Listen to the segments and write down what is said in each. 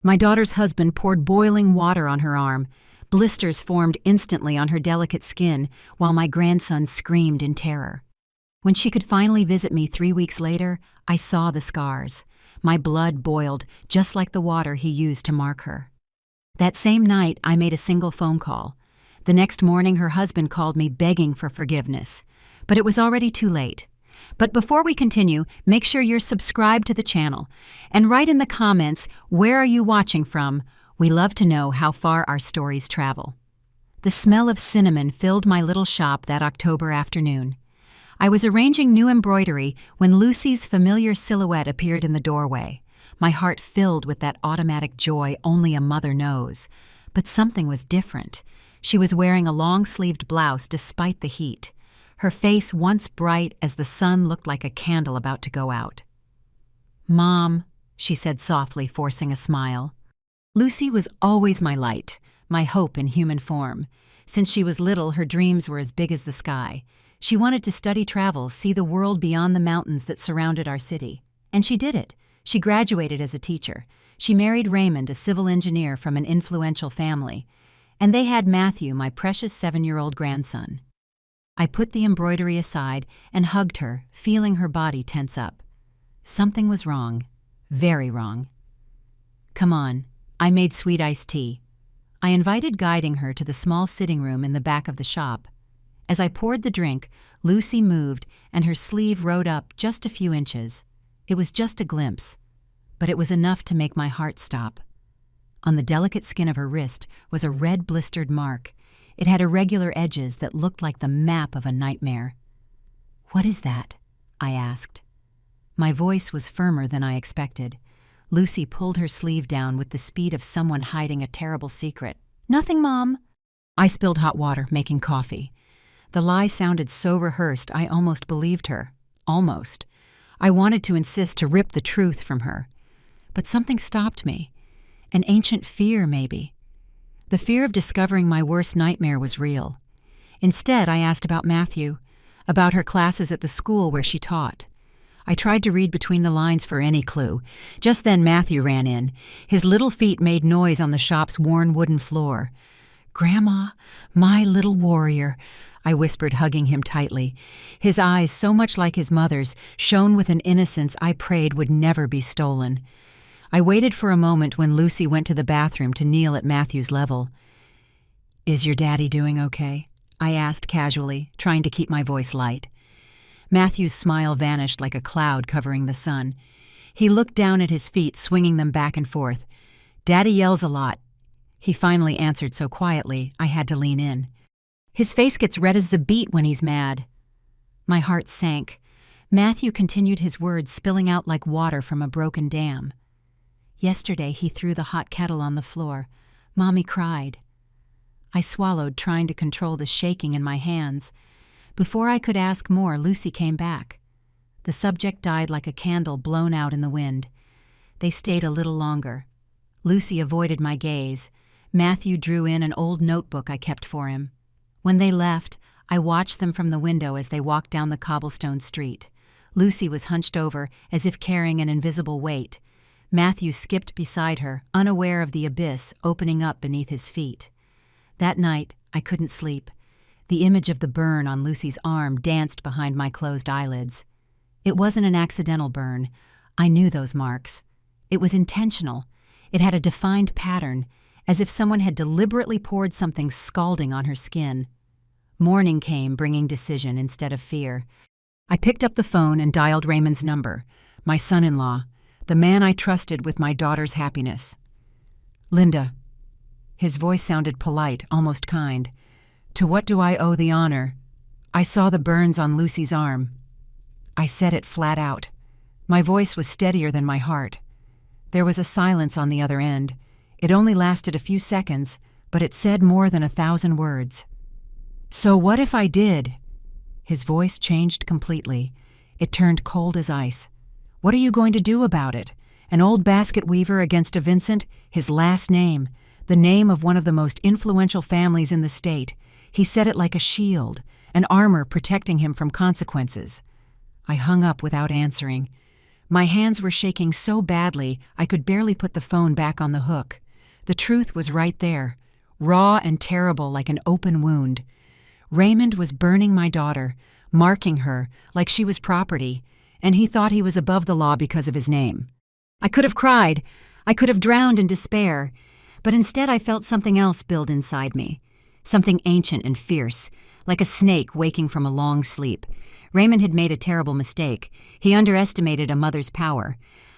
My daughter's husband poured boiling water on her arm. Blisters formed instantly on her delicate skin, while my grandson screamed in terror. When she could finally visit me 3 weeks later, I saw the scars. My blood boiled, just like the water he used to mark her. That same night, I made a single phone call. The next morning, her husband called me begging for forgiveness. But it was already too late. But before we continue, make sure you're subscribed to the channel. And write in the comments, where are you watching from? We love to know how far our stories travel. The smell of cinnamon filled my little shop that October afternoon. I was arranging new embroidery when Lucy's familiar silhouette appeared in the doorway. My heart filled with that automatic joy only a mother knows. But something was different. She was wearing a long-sleeved blouse despite the heat. Her face once bright as the sun looked like a candle about to go out. "Mom," she said softly, forcing a smile. Lucy was always my light, my hope in human form. Since she was little, her dreams were as big as the sky. She wanted to study travel, see the world beyond the mountains that surrounded our city. And she did it. She graduated as a teacher. She married Raymond, a civil engineer from an influential family. And they had Matthew, my precious 7-year-old grandson. I put the embroidery aside and hugged her, feeling her body tense up. Something was wrong. Very wrong. "Come on." I made sweet iced tea. I invited guiding her to the small sitting room in the back of the shop. As I poured the drink, Lucy moved and her sleeve rode up just a few inches. It was just a glimpse, but it was enough to make my heart stop. On the delicate skin of her wrist was a red blistered mark. It had irregular edges that looked like the map of a nightmare. "What is that?" I asked. My voice was firmer than I expected. Lucy pulled her sleeve down with the speed of someone hiding a terrible secret. "Nothing, Mom." I spilled hot water, making coffee. The lie sounded so rehearsed I almost believed her. Almost. I wanted to insist to rip the truth from her. But something stopped me. An ancient fear, maybe. The fear of discovering my worst nightmare was real. Instead, I asked about Matthew, about her classes at the school where she taught. I tried to read between the lines for any clue. Just then Matthew ran in. His little feet made noise on the shop's worn wooden floor. "Grandma, my little warrior," I whispered, hugging him tightly. His eyes, so much like his mother's, shone with an innocence I prayed would never be stolen. I waited for a moment when Lucy went to the bathroom to kneel at Matthew's level. "Is your daddy doing okay?" I asked casually, trying to keep my voice light. Matthew's smile vanished like a cloud covering the sun. He looked down at his feet, swinging them back and forth. "Daddy yells a lot." He finally answered so quietly, I had to lean in. "His face gets red as a beet when he's mad." My heart sank. Matthew continued his words, spilling out like water from a broken dam. "Yesterday he threw the hot kettle on the floor. Mommy cried." I swallowed, trying to control the shaking in my hands. Before I could ask more, Lucy came back. The subject died like a candle blown out in the wind. They stayed a little longer. Lucy avoided my gaze. Matthew drew in an old notebook I kept for him. When they left, I watched them from the window as they walked down the cobblestone street. Lucy was hunched over, as if carrying an invisible weight. Matthew skipped beside her, unaware of the abyss opening up beneath his feet. That night, I couldn't sleep. The image of the burn on Lucy's arm danced behind my closed eyelids. It wasn't an accidental burn. I knew those marks. It was intentional. It had a defined pattern, as if someone had deliberately poured something scalding on her skin. Morning came, bringing decision instead of fear. I picked up the phone and dialed Raymond's number, my son-in-law, the man I trusted with my daughter's happiness. "Linda." His voice sounded polite, almost kind. "To what do I owe the honor? I saw the burns on Lucy's arm." I said it flat out. My voice was steadier than my heart. There was a silence on the other end. It only lasted a few seconds, but it said more than 1,000 words. "So what if I did?" His voice changed completely. It turned cold as ice. "What are you going to do about it? An old basket weaver against a Vincent, his last name, the name of one of the most influential families in the state. He said it like a shield, an armor protecting him from consequences." I hung up without answering. My hands were shaking so badly I could barely put the phone back on the hook. The truth was right there, raw and terrible like an open wound. Raymond was burning my daughter, marking her like she was property, and he thought he was above the law because of his name. I could have cried. I could have drowned in despair, but instead I felt something else build inside me, something ancient and fierce, like a snake waking from a long sleep. Raymond had made a terrible mistake. He underestimated a mother's power.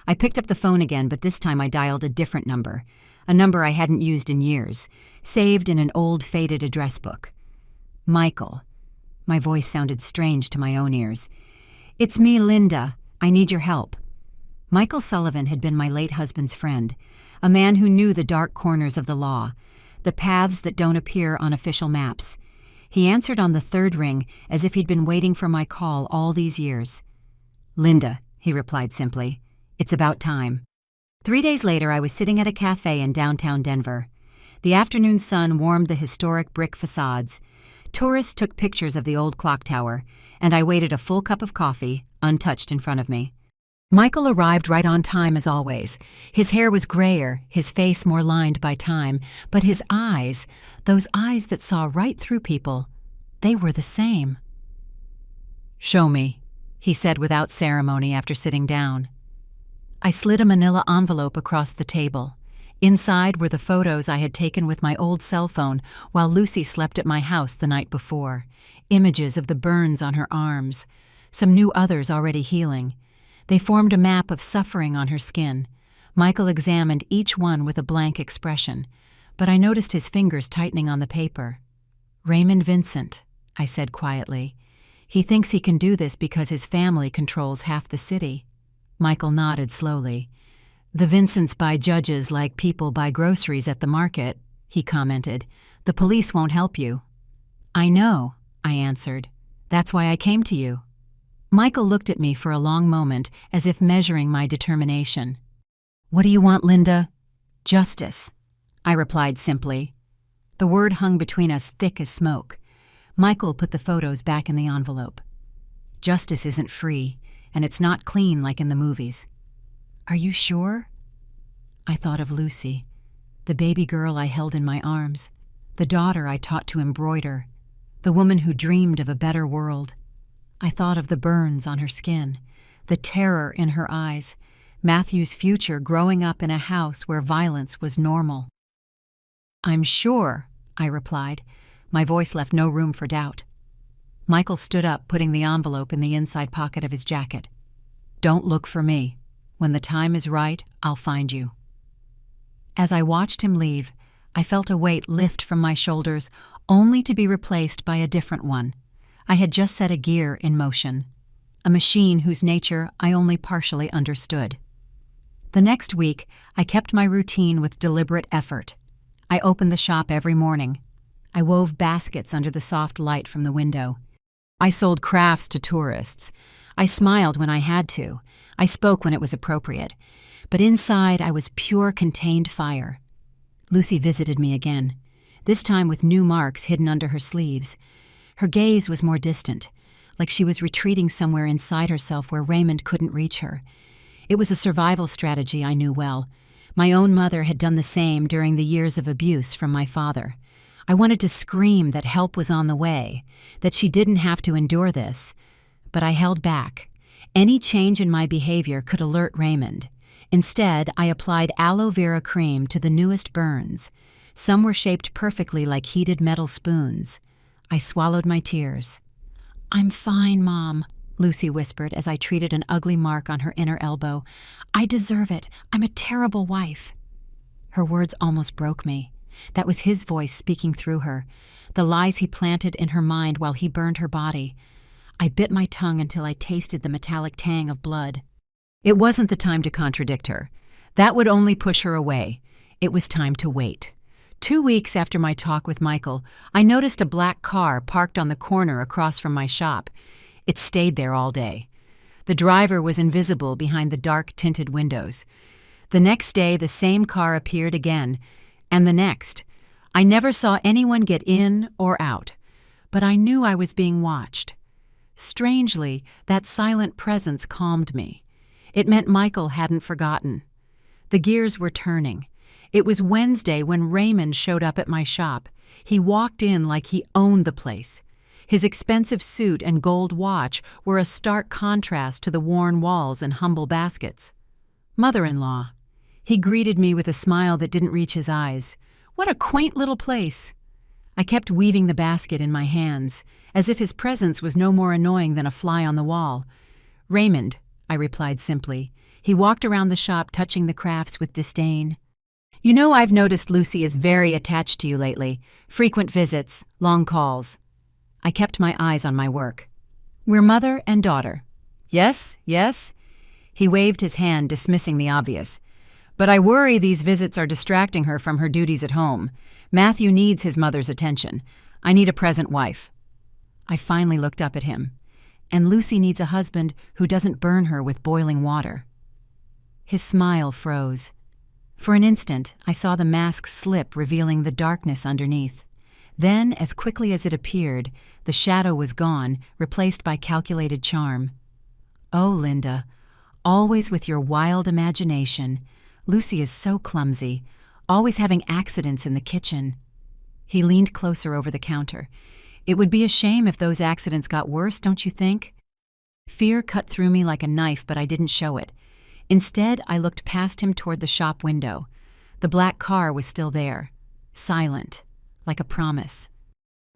I picked up the phone again, but this time I dialed a different number, a number I hadn't used in years, saved in an old faded address book. Michael. My voice sounded strange to my own ears. "It's me, Linda. I need your help." Michael Sullivan had been my late husband's friend, a man who knew the dark corners of the law, the paths that don't appear on official maps. He answered on the third ring as if he'd been waiting for my call all these years. "Linda," he replied simply, "it's about time." 3 days later, I was sitting at a cafe in downtown Denver. The afternoon sun warmed the historic brick facades. Tourists took pictures of the old clock tower, and I waited a full cup of coffee, untouched, in front of me. Michael arrived right on time as always. His hair was grayer, his face more lined by time, but his eyes, those eyes that saw right through people, they were the same. "Show me," he said without ceremony after sitting down. I slid a manila envelope across the table. Inside were the photos I had taken with my old cell phone while Lucy slept at my house the night before, images of the burns on her arms, some new others already healing. They formed a map of suffering on her skin. Michael examined each one with a blank expression, but I noticed his fingers tightening on the paper. "Raymond Vincent," I said quietly. "He thinks he can do this because his family controls half the city." Michael nodded slowly. "The Vincents buy judges like people buy groceries at the market," he commented. "The police won't help you." "I know," I answered. "That's why I came to you." Michael looked at me for a long moment, as if measuring my determination. "What do you want, Linda?" "Justice," I replied simply. The word hung between us thick as smoke. Michael put the photos back in the envelope. "Justice isn't free, and it's not clean like in the movies." "Are you sure?" I thought of Lucy, the baby girl I held in my arms, the daughter I taught to embroider, the woman who dreamed of a better world. I thought of the burns on her skin, the terror in her eyes, Matthew's future growing up in a house where violence was normal. "I'm sure," I replied. My voice left no room for doubt. Michael stood up, putting the envelope in the inside pocket of his jacket. "Don't look for me. When the time is right, I'll find you." As I watched him leave, I felt a weight lift from my shoulders, only to be replaced by a different one. I had just set a gear in motion, a machine whose nature I only partially understood. The next week, I kept my routine with deliberate effort. I opened the shop every morning. I wove baskets under the soft light from the window. I sold crafts to tourists. I smiled when I had to. I spoke when it was appropriate. But inside, I was pure contained fire. Lucy visited me again, this time with new marks hidden under her sleeves. Her gaze was more distant, like she was retreating somewhere inside herself where Raymond couldn't reach her. It was a survival strategy I knew well. My own mother had done the same during the years of abuse from my father. I wanted to scream that help was on the way, that she didn't have to endure this. But I held back. Any change in my behavior could alert Raymond. Instead, I applied aloe vera cream to the newest burns. Some were shaped perfectly like heated metal spoons. I swallowed my tears. "I'm fine, Mom," Lucy whispered as I treated an ugly mark on her inner elbow. "I deserve it. I'm a terrible wife." Her words almost broke me. That was his voice speaking through her, the lies he planted in her mind while he burned her body. I bit my tongue until I tasted the metallic tang of blood. It wasn't the time to contradict her. That would only push her away. It was time to wait. 2 weeks after my talk with Michael, I noticed a black car parked on the corner across from my shop. It stayed there all day. The driver was invisible behind the dark tinted windows. The next day, the same car appeared again, and the next. I never saw anyone get in or out, but I knew I was being watched. Strangely, that silent presence calmed me. It meant Michael hadn't forgotten. The gears were turning. It was Wednesday when Raymond showed up at my shop. He walked in like he owned the place. His expensive suit and gold watch were a stark contrast to the worn walls and humble baskets. Mother-in-law. He greeted me with a smile that didn't reach his eyes. What a quaint little place. I kept weaving the basket in my hands, as if his presence was no more annoying than a fly on the wall. Raymond, I replied simply. He walked around the shop, touching the crafts with disdain. You know, I've noticed Lucy is very attached to you lately. Frequent visits, long calls. I kept my eyes on my work. We're mother and daughter. Yes, yes. He waved his hand, dismissing the obvious. But I worry these visits are distracting her from her duties at home. Matthew needs his mother's attention. I need a present wife. I finally looked up at him. And Lucy needs a husband who doesn't burn her with boiling water. His smile froze. For an instant, I saw the mask slip, revealing the darkness underneath. Then, as quickly as it appeared, the shadow was gone, replaced by calculated charm. Oh, Linda, always with your wild imagination. Lucy is so clumsy, always having accidents in the kitchen. He leaned closer over the counter. It would be a shame if those accidents got worse, don't you think? Fear cut through me like a knife, but I didn't show it. Instead, I looked past him toward the shop window. The black car was still there, silent, like a promise.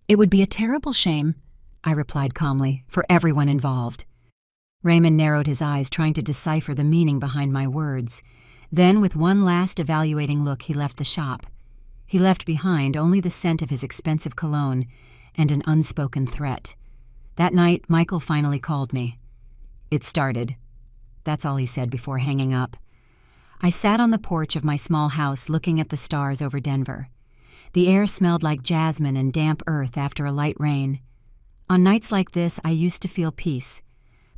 It would be a terrible shame, I replied calmly, for everyone involved. Raymond narrowed his eyes, trying to decipher the meaning behind my words. Then, with one last evaluating look, he left the shop. He left behind only the scent of his expensive cologne and an unspoken threat. That night, Michael finally called me. It started. That's all he said before hanging up. I sat on the porch of my small house looking at the stars over Denver. The air smelled like jasmine and damp earth after a light rain. On nights like this, I used to feel peace.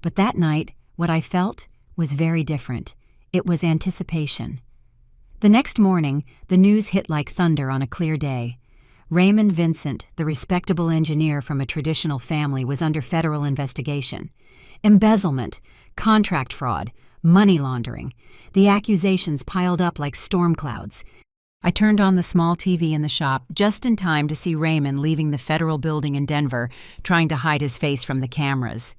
But that night, what I felt was very different. It was anticipation. The next morning, the news hit like thunder on a clear day. Raymond Vincent, the respectable engineer from a traditional family, was under federal investigation. Embezzlement, contract fraud, money laundering. The accusations piled up like storm clouds. I turned on the small TV in the shop just in time to see Raymond leaving the federal building in Denver, trying to hide his face from the cameras.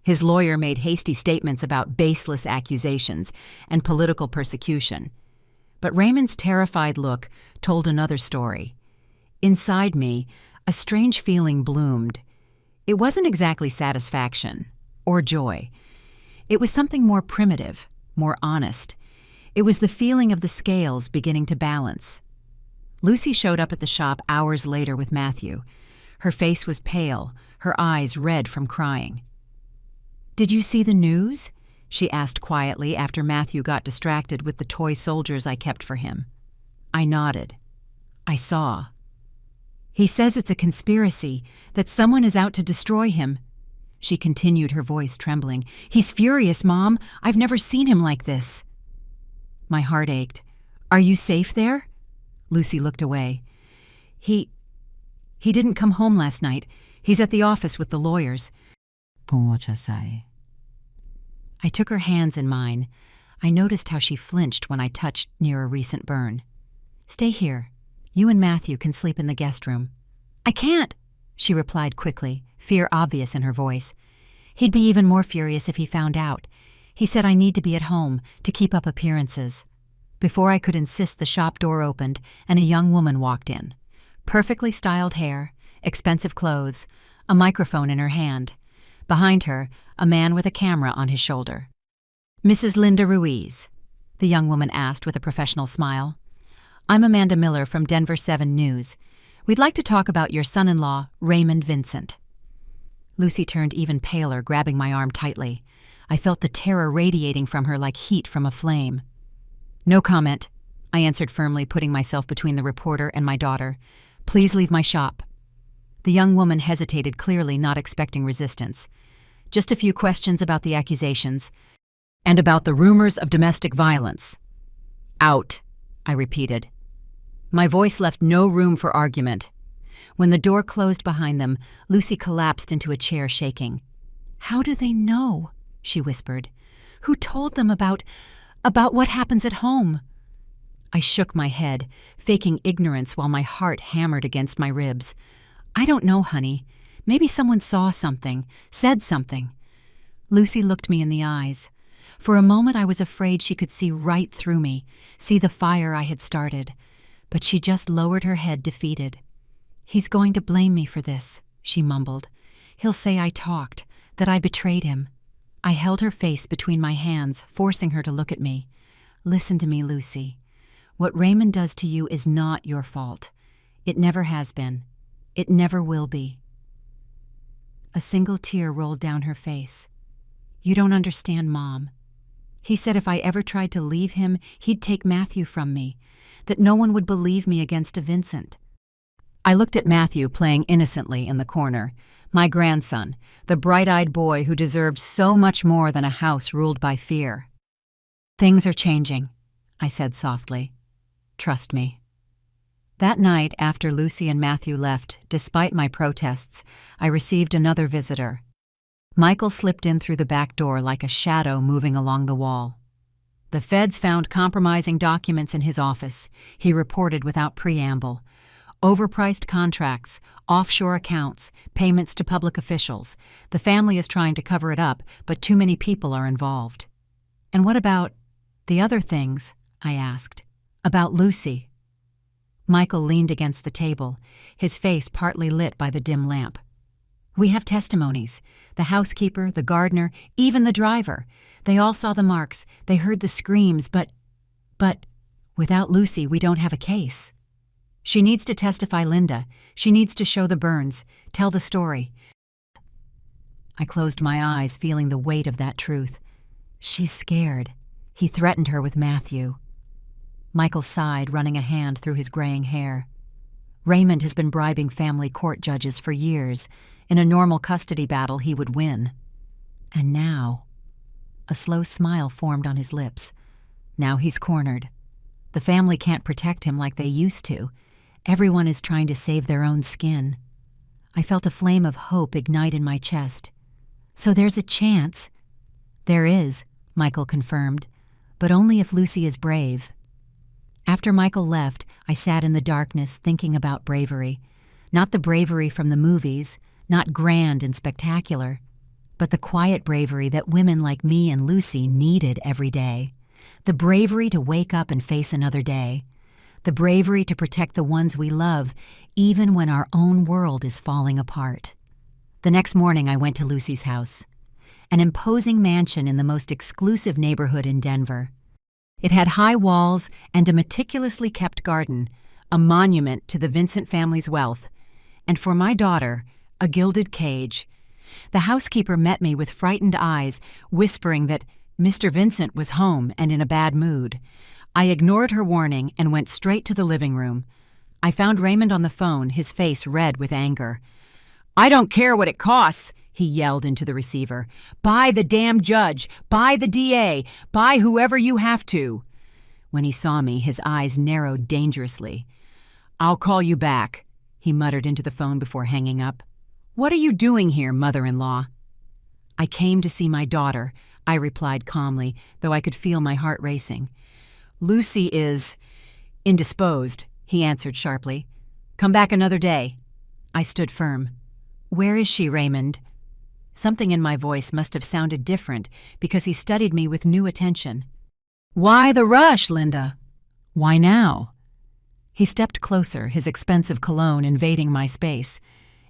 His lawyer made hasty statements about baseless accusations and political persecution. But Raymond's terrified look told another story. Inside me, a strange feeling bloomed. It wasn't exactly satisfaction or joy. It was something more primitive, more honest. It was the feeling of the scales beginning to balance. Lucy showed up at the shop hours later with Matthew. Her face was pale, her eyes red from crying. "Did you see the news?" she asked quietly after Matthew got distracted with the toy soldiers I kept for him. I nodded. I saw. "He says it's a conspiracy, that someone is out to destroy him." She continued, her voice trembling. "He's furious, Mom. I've never seen him like this." My heart ached. "Are you safe there?" Lucy looked away. He didn't come home last night. He's at the office with the lawyers." I took her hands in mine. I noticed how she flinched when I touched near a recent burn. "Stay here. You and Matthew can sleep in the guest room." "I can't," she replied quickly, fear obvious in her voice. "He'd be even more furious if he found out. He said I need to be at home to keep up appearances." Before I could insist, the shop door opened and a young woman walked in. Perfectly styled hair, expensive clothes, a microphone in her hand. Behind her, a man with a camera on his shoulder. "Mrs. Linda Ruiz?" the young woman asked with a professional smile. "I'm Amanda Miller from Denver 7 News. We'd like to talk about your son-in-law, Raymond Vincent." Lucy turned even paler, grabbing my arm tightly. I felt the terror radiating from her like heat from a flame. "No comment," I answered firmly, putting myself between the reporter and my daughter. "Please leave my shop." The young woman hesitated, clearly not expecting resistance. "Just a few questions about the accusations and about the rumors of domestic violence." "Out," I repeated. My voice left no room for argument. When the door closed behind them, Lucy collapsed into a chair, shaking. "How do they know?" she whispered. Who told them about what happens at home? I shook my head, faking ignorance while my heart hammered against my ribs. I don't know, honey. Maybe someone saw something, said something. Lucy looked me in the eyes. For a moment I was afraid she could see right through me, see the fire I had started. But she just lowered her head, defeated. He's going to blame me for this, she mumbled. He'll say I talked, that I betrayed him. I held her face between my hands, forcing her to look at me. Listen to me, Lucy. What Raymond does to you is not your fault. It never has been. It never will be. A single tear rolled down her face. You don't understand, Mom. He said if I ever tried to leave him, he'd take Matthew from me, that no one would believe me against a Vincent. I looked at Matthew playing innocently in the corner, my grandson, the bright-eyed boy who deserved so much more than a house ruled by fear. Things are changing, I said softly. Trust me. That night, after Lucy and Matthew left, despite my protests, I received another visitor. Michael slipped in through the back door like a shadow moving along the wall. The feds found compromising documents in his office, he reported without preamble. Overpriced contracts, offshore accounts, payments to public officials. The family is trying to cover it up, but too many people are involved. And what about the other things? I asked. About Lucy. Michael leaned against the table, his face partly lit by the dim lamp. We have testimonies. The housekeeper, the gardener, even the driver. They all saw the marks. They heard the screams, but without Lucy, we don't have a case. She needs to testify, Linda. She needs to show the burns, tell the story. I closed my eyes, feeling the weight of that truth. She's scared. He threatened her with Matthew. Michael sighed, running a hand through his graying hair. Raymond has been bribing family court judges for years. In a normal custody battle, he would win. And now... A slow smile formed on his lips. Now he's cornered. The family can't protect him like they used to. Everyone is trying to save their own skin. I felt a flame of hope ignite in my chest. So there's a chance. There is, Michael confirmed, but only if Lucy is brave. After Michael left, I sat in the darkness thinking about bravery. Not the bravery from the movies, not grand and spectacular, but the quiet bravery that women like me and Lucy needed every day. The bravery to wake up and face another day. The bravery to protect the ones we love, even when our own world is falling apart. The next morning I went to Lucy's house, an imposing mansion in the most exclusive neighborhood in Denver. It had high walls and a meticulously kept garden, a monument to the Vincent family's wealth, and for my daughter, a gilded cage. The housekeeper met me with frightened eyes, whispering that Mr. Vincent was home and in a bad mood. I ignored her warning and went straight to the living room. I found Raymond on the phone, his face red with anger. "I don't care what it costs," he yelled into the receiver. "Buy the damn judge! Buy the DA! Buy whoever you have to!" When he saw me, his eyes narrowed dangerously. "I'll call you back," he muttered into the phone before hanging up. "What are you doing here, mother-in-law?" "I came to see my daughter," I replied calmly, though I could feel my heart racing. "Lucy is indisposed," he answered sharply. "Come back another day." I stood firm. "Where is she, Raymond?" Something in my voice must have sounded different because he studied me with new attention. "Why the rush, Linda? Why now?" He stepped closer, his expensive cologne invading my space.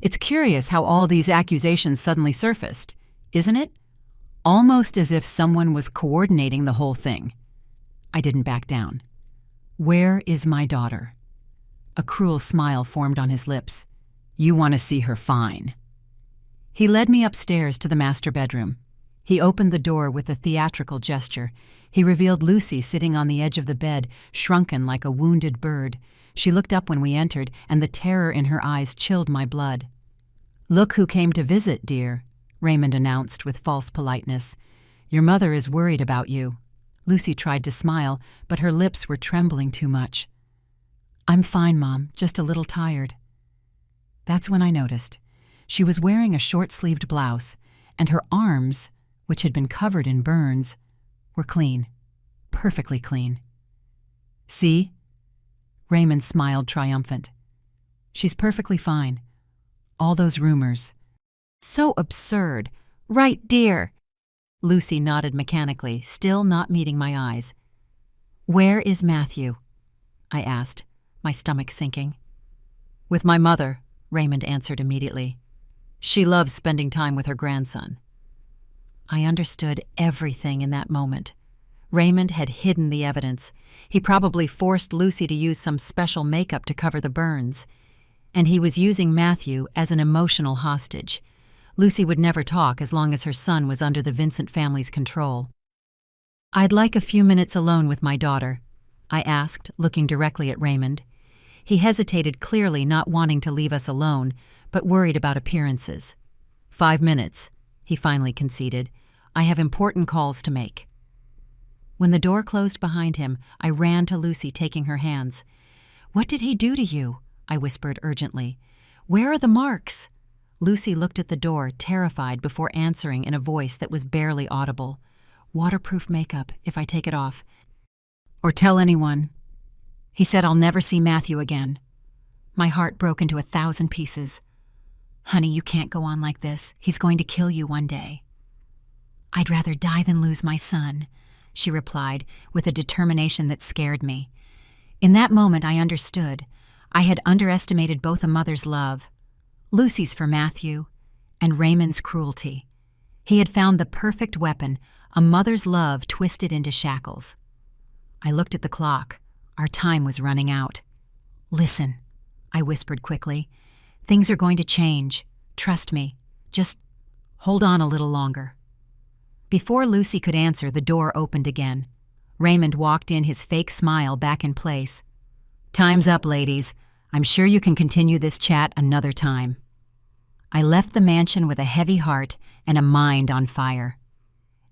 It's curious how all these accusations suddenly surfaced, isn't it? Almost as if someone was coordinating the whole thing. I didn't back down. "Where is my daughter?" A cruel smile formed on his lips. "You want to see her fine." He led me upstairs to the master bedroom. He opened the door with a theatrical gesture. He revealed Lucy sitting on the edge of the bed, shrunken like a wounded bird. She looked up when we entered, and the terror in her eyes chilled my blood. "Look who came to visit, dear," Raymond announced with false politeness. "Your mother is worried about you." Lucy tried to smile, but her lips were trembling too much. "I'm fine, Mom, just a little tired." That's when I noticed. She was wearing a short-sleeved blouse, and her arms, which had been covered in burns, We're clean. Perfectly clean. See? Raymond smiled triumphant. She's perfectly fine. All those rumors. So absurd. Right, dear. Lucy nodded mechanically, still not meeting my eyes. Where is Matthew? I asked, my stomach sinking. With my mother, Raymond answered immediately. She loves spending time with her grandson. I understood everything in that moment. Raymond had hidden the evidence. He probably forced Lucy to use some special makeup to cover the burns. And he was using Matthew as an emotional hostage. Lucy would never talk as long as her son was under the Vincent family's control. I'd like a few minutes alone with my daughter, I asked, looking directly at Raymond. He hesitated, clearly not wanting to leave us alone, but worried about appearances. 5 minutes, he finally conceded. I have important calls to make. When the door closed behind him, I ran to Lucy, taking her hands. What did he do to you? I whispered urgently. Where are the marks? Lucy looked at the door, terrified, before answering in a voice that was barely audible. Waterproof makeup, if I take it off. Or tell anyone. He said I'll never see Matthew again. My heart broke into 1,000 pieces. Honey, you can't go on like this. He's going to kill you one day. I'd rather die than lose my son, she replied, with a determination that scared me. In that moment, I understood. I had underestimated both a mother's love, Lucy's for Matthew, and Raymond's cruelty. He had found the perfect weapon, a mother's love twisted into shackles. I looked at the clock. Our time was running out. Listen, I whispered quickly. Things are going to change. Trust me. Just hold on a little longer. Before Lucy could answer, the door opened again. Raymond walked in, his fake smile back in place. Time's up, ladies. I'm sure you can continue this chat another time. I left the mansion with a heavy heart and a mind on fire.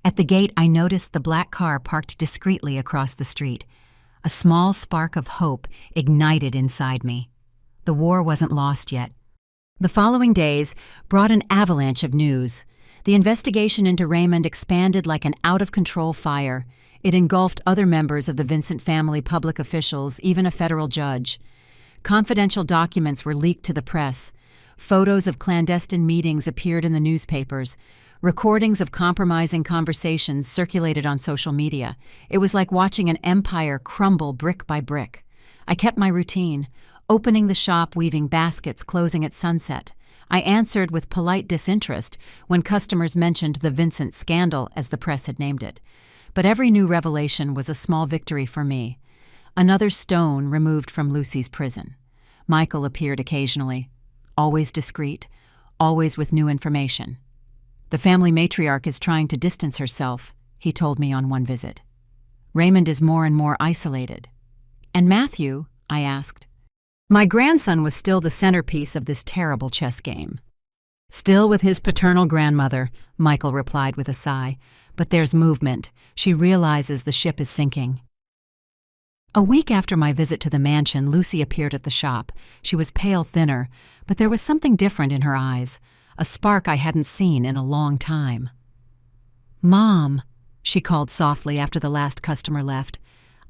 At the gate, I noticed the black car parked discreetly across the street. A small spark of hope ignited inside me. The war wasn't lost yet. The following days brought an avalanche of news. The investigation into Raymond expanded like an out-of-control fire. It engulfed other members of the Vincent family, public officials, even a federal judge. Confidential documents were leaked to the press. Photos of clandestine meetings appeared in the newspapers. Recordings of compromising conversations circulated on social media. It was like watching an empire crumble brick by brick. I kept my routine, opening the shop, weaving baskets, closing at sunset. I answered with polite disinterest when customers mentioned the Vincent scandal, as the press had named it. But every new revelation was a small victory for me. Another stone removed from Lucy's prison. Michael appeared occasionally, always discreet, always with new information. The family matriarch is trying to distance herself, he told me on one visit. Raymond is more and more isolated. And Matthew? I asked. My grandson was still the centerpiece of this terrible chess game. Still with his paternal grandmother, Michael replied with a sigh. But there's movement. She realizes the ship is sinking. A week after my visit to the mansion, Lucy appeared at the shop. She was pale thinner, but there was something different in her eyes, a spark I hadn't seen in a long time. Mom, she called softly after the last customer left.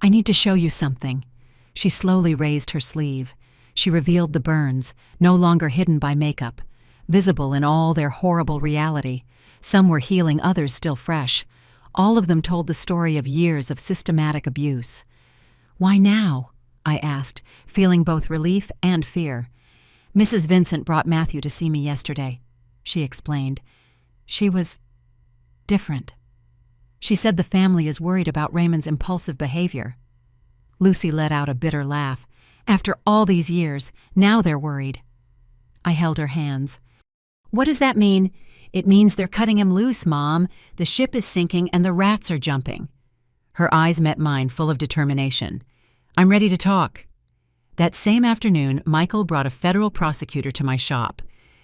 I need to show you something. She slowly raised her sleeve. She revealed the burns, no longer hidden by makeup, visible in all their horrible reality. Some were healing, others still fresh. All of them told the story of years of systematic abuse. Why now? I asked, feeling both relief and fear. Mrs. Vincent brought Matthew to see me yesterday, she explained. She was different. She said the family is worried about Raymond's impulsive behavior. Lucy let out a bitter laugh. After all these years, now they're worried. I held her hands. What does that mean? It means they're cutting him loose, Mom. The ship is sinking and the rats are jumping. Her eyes met mine, full of determination. I'm ready to talk. That same afternoon, Michael brought a federal prosecutor to my shop.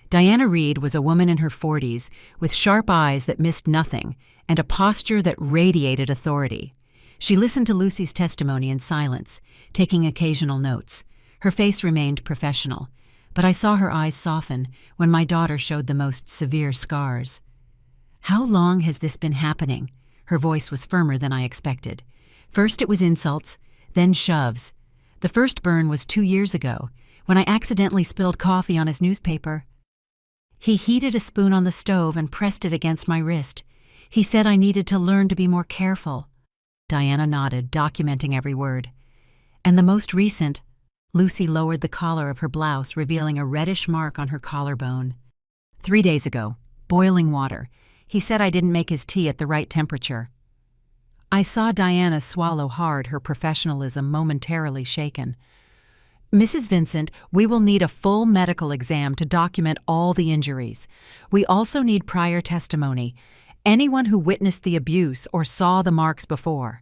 Diana Reed was a woman in her 40s, with sharp eyes that missed nothing and a posture that radiated authority. She listened to Lucy's testimony in silence, taking occasional notes. Her face remained professional, but I saw her eyes soften when my daughter showed the most severe scars. How long has this been happening? Her voice was firmer than I expected. First it was insults, then shoves. The first burn was 2 years ago, when I accidentally spilled coffee on his newspaper. He heated a spoon on the stove and pressed it against my wrist. He said I needed to learn to be more careful. Diana nodded, documenting every word. And the most recent, Lucy lowered the collar of her blouse, revealing a reddish mark on her collarbone. 3 days ago, boiling water. He said I didn't make his tea at the right temperature. I saw Diana swallow hard, her professionalism momentarily shaken. Mrs. Vincent, we will need a full medical exam to document all the injuries. We also need prior testimony. Anyone who witnessed the abuse or saw the marks before.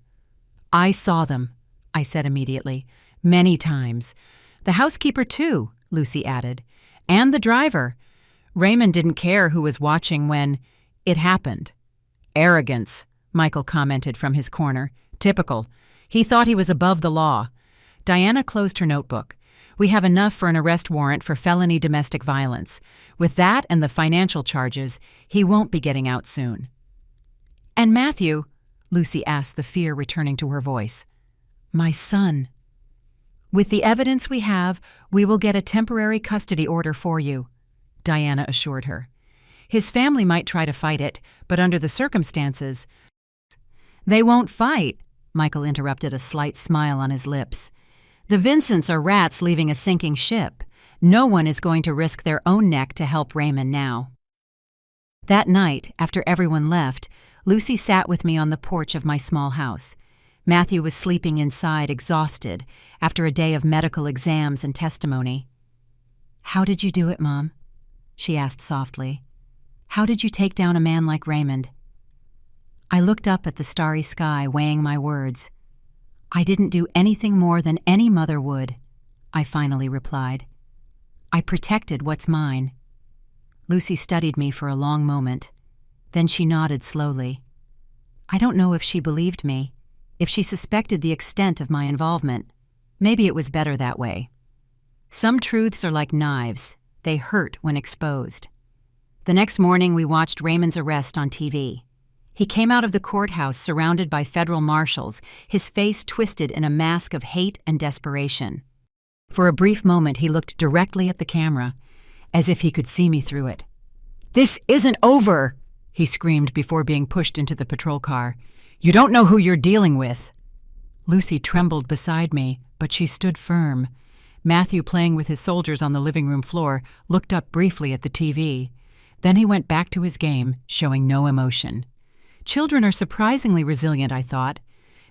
I saw them, I said immediately. Many times. The housekeeper too, Lucy added. And the driver. Raymond didn't care who was watching when it happened. Arrogance, Michael commented from his corner. Typical. He thought he was above the law. Diana closed her notebook. We have enough for an arrest warrant for felony domestic violence. With that and the financial charges, he won't be getting out soon. And Matthew, Lucy asked, the fear returning to her voice. My son. With the evidence we have, we will get a temporary custody order for you, Diana assured her. His family might try to fight it, but under the circumstances— They won't fight, Michael interrupted, a slight smile on his lips. The Vincents are rats leaving a sinking ship. No one is going to risk their own neck to help Raymond now. That night, after everyone left, Lucy sat with me on the porch of my small house. Matthew was sleeping inside, exhausted, after a day of medical exams and testimony. How did you do it, Mom? She asked softly. How did you take down a man like Raymond? I looked up at the starry sky, weighing my words. I didn't do anything more than any mother would, I finally replied. I protected what's mine. Lucy studied me for a long moment. Then she nodded slowly. I don't know if she believed me, if she suspected the extent of my involvement. Maybe it was better that way. Some truths are like knives. They hurt when exposed. The next morning, we watched Raymond's arrest on TV. He came out of the courthouse surrounded by federal marshals, his face twisted in a mask of hate and desperation. For a brief moment, he looked directly at the camera, as if he could see me through it. This isn't over, he screamed before being pushed into the patrol car. You don't know who you're dealing with. Lucy trembled beside me, but she stood firm. Matthew, playing with his soldiers on the living room floor, looked up briefly at the TV. Then he went back to his game, showing no emotion. Children are surprisingly resilient, I thought.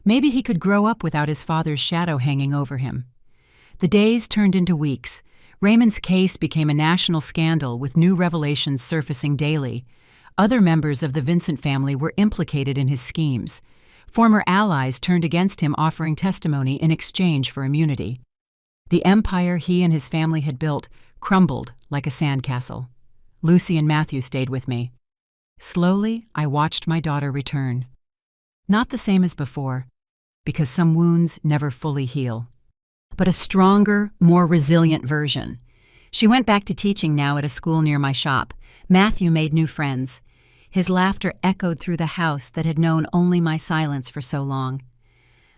Maybe he could grow up without his father's shadow hanging over him. The days turned into weeks. Raymond's case became a national scandal, with new revelations surfacing daily. Other members of the Vincent family were implicated in his schemes. Former allies turned against him, offering testimony in exchange for immunity. The empire he and his family had built crumbled like a sandcastle. Lucy and Matthew stayed with me. Slowly, I watched my daughter return. Not the same as before, because some wounds never fully heal, but a stronger, more resilient version. She went back to teaching now at a school near my shop. Matthew made new friends. His laughter echoed through the house that had known only my silence for so long.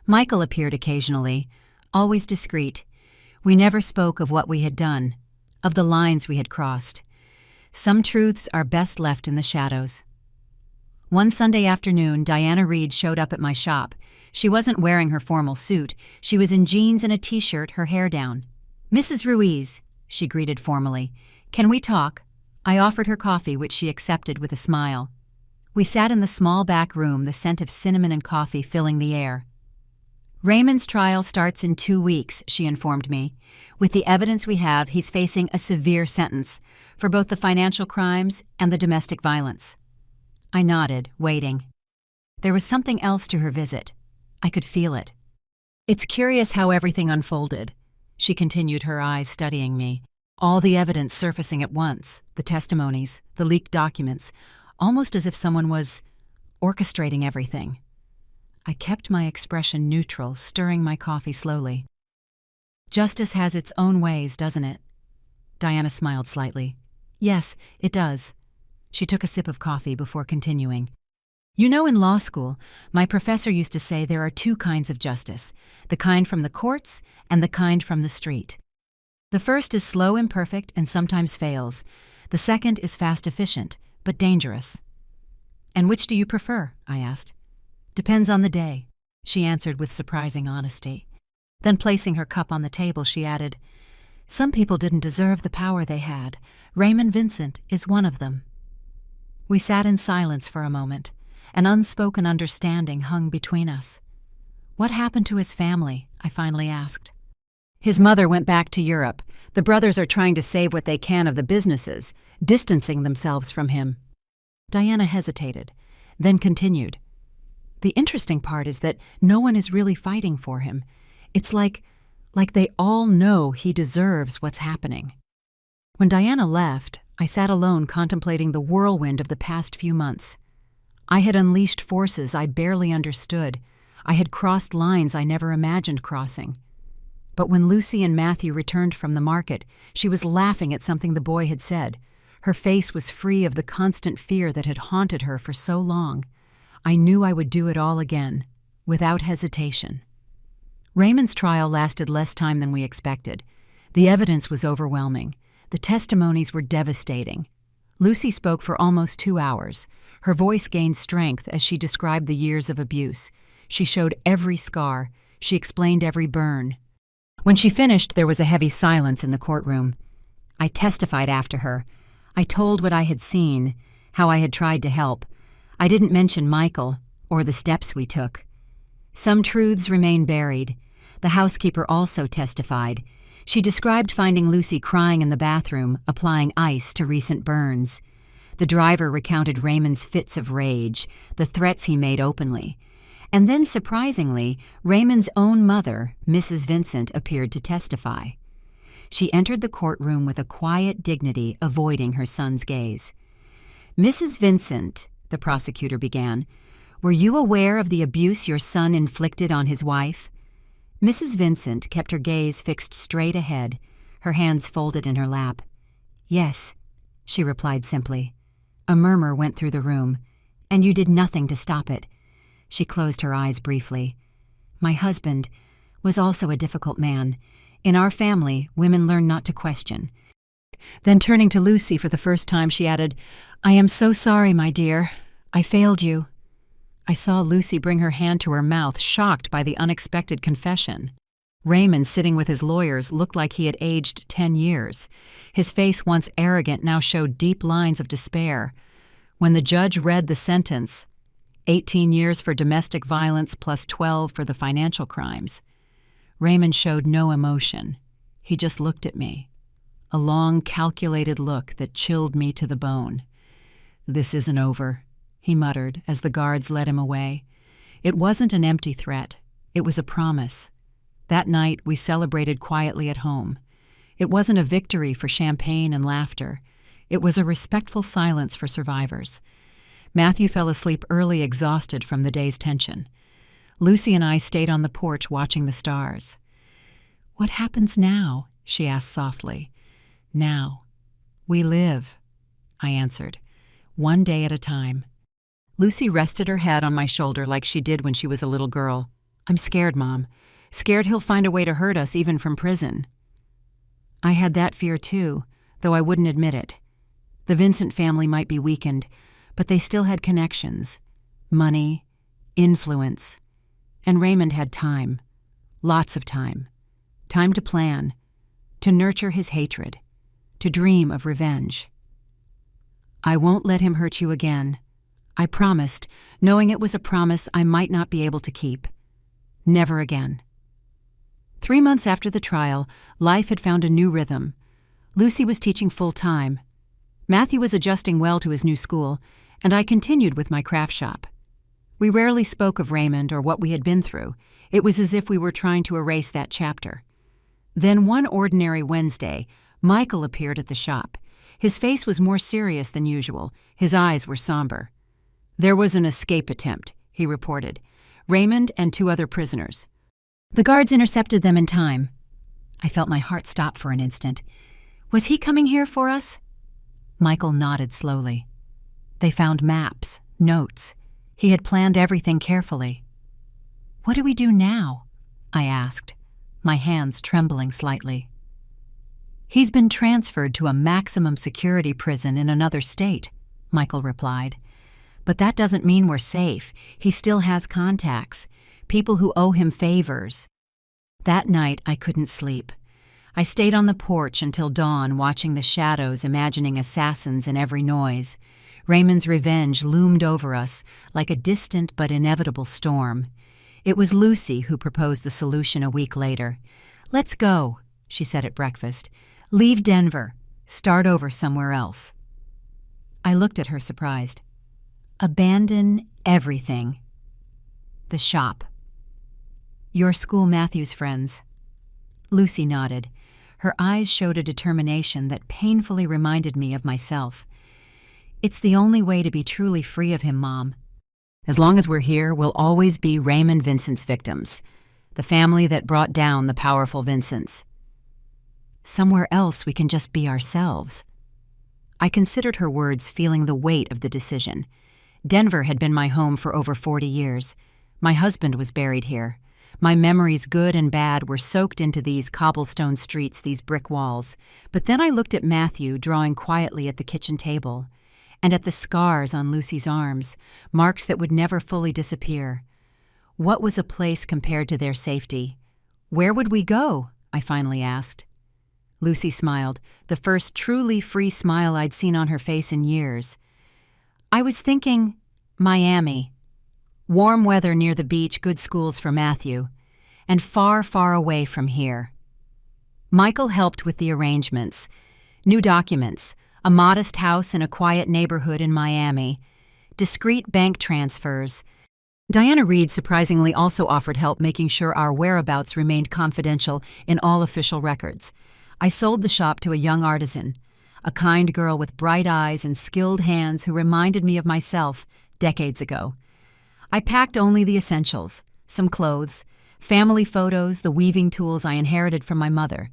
Michael appeared occasionally, always discreet. We never spoke of what we had done, of the lines we had crossed. Some truths are best left in the shadows. One Sunday afternoon, Diana Reed showed up at my shop. She wasn't wearing her formal suit. She was in jeans and a t-shirt, her hair down. Mrs. Ruiz, she greeted formally. Can we talk? I offered her coffee, which she accepted with a smile. We sat in the small back room, the scent of cinnamon and coffee filling the air. Raymond's trial starts in 2 weeks, she informed me. With the evidence we have, he's facing a severe sentence for both the financial crimes and the domestic violence. I nodded, waiting. There was something else to her visit. I could feel it. It's curious how everything unfolded. She continued, her eyes studying me. All the evidence surfacing at once, the testimonies, the leaked documents, almost as if someone was orchestrating everything. I kept my expression neutral, stirring my coffee slowly. Justice has its own ways, doesn't it? Diana smiled slightly. Yes, it does. She took a sip of coffee before continuing. You know, in law school, my professor used to say there are two kinds of justice, the kind from the courts and the kind from the street. The first is slow, imperfect, and sometimes fails. The second is fast, efficient, but dangerous. And which do you prefer? I asked. Depends on the day, she answered with surprising honesty. Then placing her cup on the table, she added, some people didn't deserve the power they had. Raymond Vincent is one of them. We sat in silence for a moment. An unspoken understanding hung between us. What happened to his family? I finally asked. His mother went back to Europe. The brothers are trying to save what they can of the businesses, distancing themselves from him. Diana hesitated, then continued. The interesting part is that no one is really fighting for him. It's like they all know he deserves what's happening. When Diana left, I sat alone contemplating the whirlwind of the past few months. I had unleashed forces I barely understood. I had crossed lines I never imagined crossing. But when Lucy and Matthew returned from the market, she was laughing at something the boy had said. Her face was free of the constant fear that had haunted her for so long. I knew I would do it all again, without hesitation. Raymond's trial lasted less time than we expected. The evidence was overwhelming. The testimonies were devastating. Lucy spoke for almost 2 hours. Her voice gained strength as she described the years of abuse. She showed every scar. She explained every burn. When she finished, there was a heavy silence in the courtroom. I testified after her. I told what I had seen, how I had tried to help. I didn't mention Michael or the steps we took. Some truths remain buried. The housekeeper also testified. She described finding Lucy crying in the bathroom, applying ice to recent burns. The driver recounted Raymond's fits of rage, the threats he made openly. And then, surprisingly, Raymond's own mother, Mrs. Vincent, appeared to testify. She entered the courtroom with a quiet dignity, avoiding her son's gaze. Mrs. Vincent, the prosecutor began, were you aware of the abuse your son inflicted on his wife? Mrs. Vincent kept her gaze fixed straight ahead, her hands folded in her lap. Yes, she replied simply. A murmur went through the room. And you did nothing to stop it. She closed her eyes briefly. My husband was also a difficult man. In our family, women learn not to question. Then turning to Lucy for the first time, she added, I am so sorry, my dear. I failed you. I saw Lucy bring her hand to her mouth, shocked by the unexpected confession. Raymond, sitting with his lawyers, looked like he had aged 10 years. His face, once arrogant, now showed deep lines of despair. When the judge read the sentence, 18 years for domestic violence plus 12 for the financial crimes, Raymond showed no emotion. He just looked at me. A long, calculated look that chilled me to the bone. This isn't over, he muttered as the guards led him away. It wasn't an empty threat. It was a promise. That night, we celebrated quietly at home. It wasn't a victory for champagne and laughter. It was a respectful silence for survivors. Matthew fell asleep early, exhausted from the day's tension. Lucy and I stayed on the porch watching the stars. What happens now? She asked softly. Now. We live, I answered, one day at a time. Lucy rested her head on my shoulder like she did when she was a little girl. I'm scared, Mom. Scared he'll find a way to hurt us, even from prison. I had that fear too, though I wouldn't admit it. The Vincent family might be weakened, but they still had connections, money, influence. And Raymond had time, lots of time. Time to plan, to nurture his hatred, to dream of revenge. I won't let him hurt you again. I promised, knowing it was a promise I might not be able to keep. Never again. 3 months after the trial, life had found a new rhythm. Lucy was teaching full-time. Matthew was adjusting well to his new school, and I continued with my craft shop. We rarely spoke of Raymond or what we had been through. It was as if we were trying to erase that chapter. Then one ordinary Wednesday, Michael appeared at the shop. His face was more serious than usual. His eyes were somber. There was an escape attempt, he reported. Raymond and 2 other prisoners. The guards intercepted them in time. I felt my heart stop for an instant. Was he coming here for us? Michael nodded slowly. They found maps, notes. He had planned everything carefully. "What do we do now?" I asked, my hands trembling slightly. "He's been transferred to a maximum security prison in another state," Michael replied. "But that doesn't mean we're safe. He still has contacts, people who owe him favors." That night, I couldn't sleep. I stayed on the porch until dawn, watching the shadows, imagining assassins in every noise. Raymond's revenge loomed over us like a distant but inevitable storm. It was Lucy who proposed the solution a week later. "Let's go," she said at breakfast. "Leave Denver. Start over somewhere else." I looked at her surprised. "Abandon everything." "The shop." "Your school Matthew's friends." Lucy nodded. Her eyes showed a determination that painfully reminded me of myself. "It's the only way to be truly free of him, Mom. As long as we're here, we'll always be Raymond Vincent's victims, the family that brought down the powerful Vincents. Somewhere else we can just be ourselves." I considered her words, feeling the weight of the decision. Denver had been my home for over 40 years. My husband was buried here. My memories, good and bad, were soaked into these cobblestone streets, these brick walls. But then I looked at Matthew drawing quietly at the kitchen table, and at the scars on Lucy's arms, marks that would never fully disappear. What was a place compared to their safety? "Where would we go?" I finally asked. Lucy smiled, the first truly free smile I'd seen on her face in years. "I was thinking Miami. Warm weather near the beach, good schools for Matthew, and far, far away from here." Michael helped with the arrangements. New documents, a modest house in a quiet neighborhood in Miami, discreet bank transfers. Diana Reed surprisingly also offered help making sure our whereabouts remained confidential in all official records. I sold the shop to a young artisan, a kind girl with bright eyes and skilled hands who reminded me of myself decades ago. I packed only the essentials, some clothes, family photos, the weaving tools I inherited from my mother.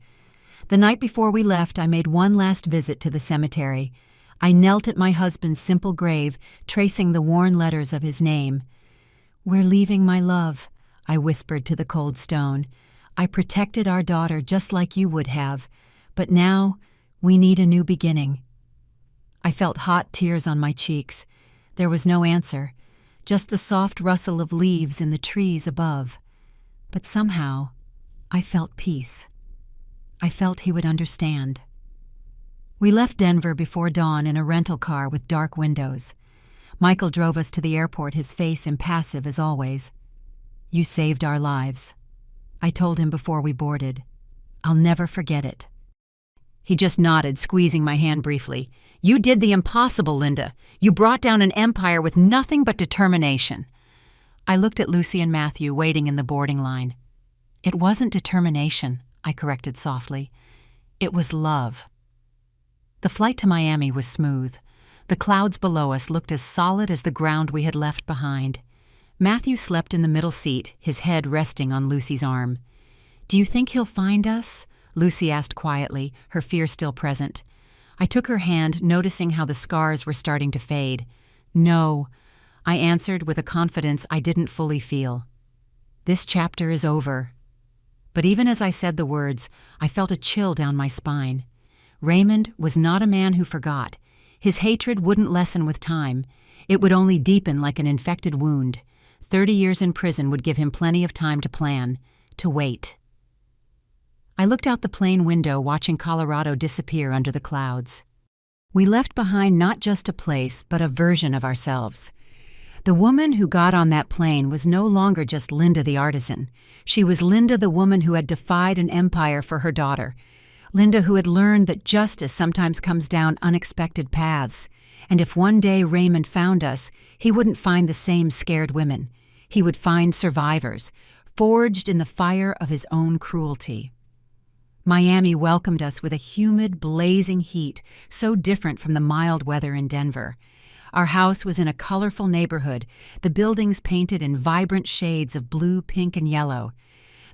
The night before we left, I made one last visit to the cemetery. I knelt at my husband's simple grave, tracing the worn letters of his name. "We're leaving, my love," I whispered to the cold stone. "I protected our daughter just like you would have, but now we need a new beginning." I felt hot tears on my cheeks. There was no answer, just the soft rustle of leaves in the trees above. But somehow, I felt peace. I felt he would understand. We left Denver before dawn in a rental car with dark windows. Michael drove us to the airport, his face impassive as always. "You saved our lives," I told him before we boarded. "I'll never forget it." He just nodded, squeezing my hand briefly. "You did the impossible, Linda. You brought down an empire with nothing but determination." I looked at Lucy and Matthew waiting in the boarding line. "It wasn't determination," I corrected softly. "It was love." The flight to Miami was smooth. The clouds below us looked as solid as the ground we had left behind. Matthew slept in the middle seat, his head resting on Lucy's arm. "Do you think he'll find us?" Lucy asked quietly, her fear still present. I took her hand, noticing how the scars were starting to fade. "No," I answered with a confidence I didn't fully feel. "This chapter is over." But even as I said the words, I felt a chill down my spine. Raymond was not a man who forgot. His hatred wouldn't lessen with time. It would only deepen like an infected wound. 30 years in prison would give him plenty of time to plan, to wait. I looked out the plane window, watching Colorado disappear under the clouds. We left behind not just a place, but a version of ourselves. The woman who got on that plane was no longer just Linda the artisan. She was Linda the woman who had defied an empire for her daughter. Linda who had learned that justice sometimes comes down unexpected paths. And if one day Raymond found us, he wouldn't find the same scared women. He would find survivors, forged in the fire of his own cruelty. Miami welcomed us with a humid, blazing heat, so different from the mild weather in Denver. Our house was in a colorful neighborhood, the buildings painted in vibrant shades of blue, pink, and yellow.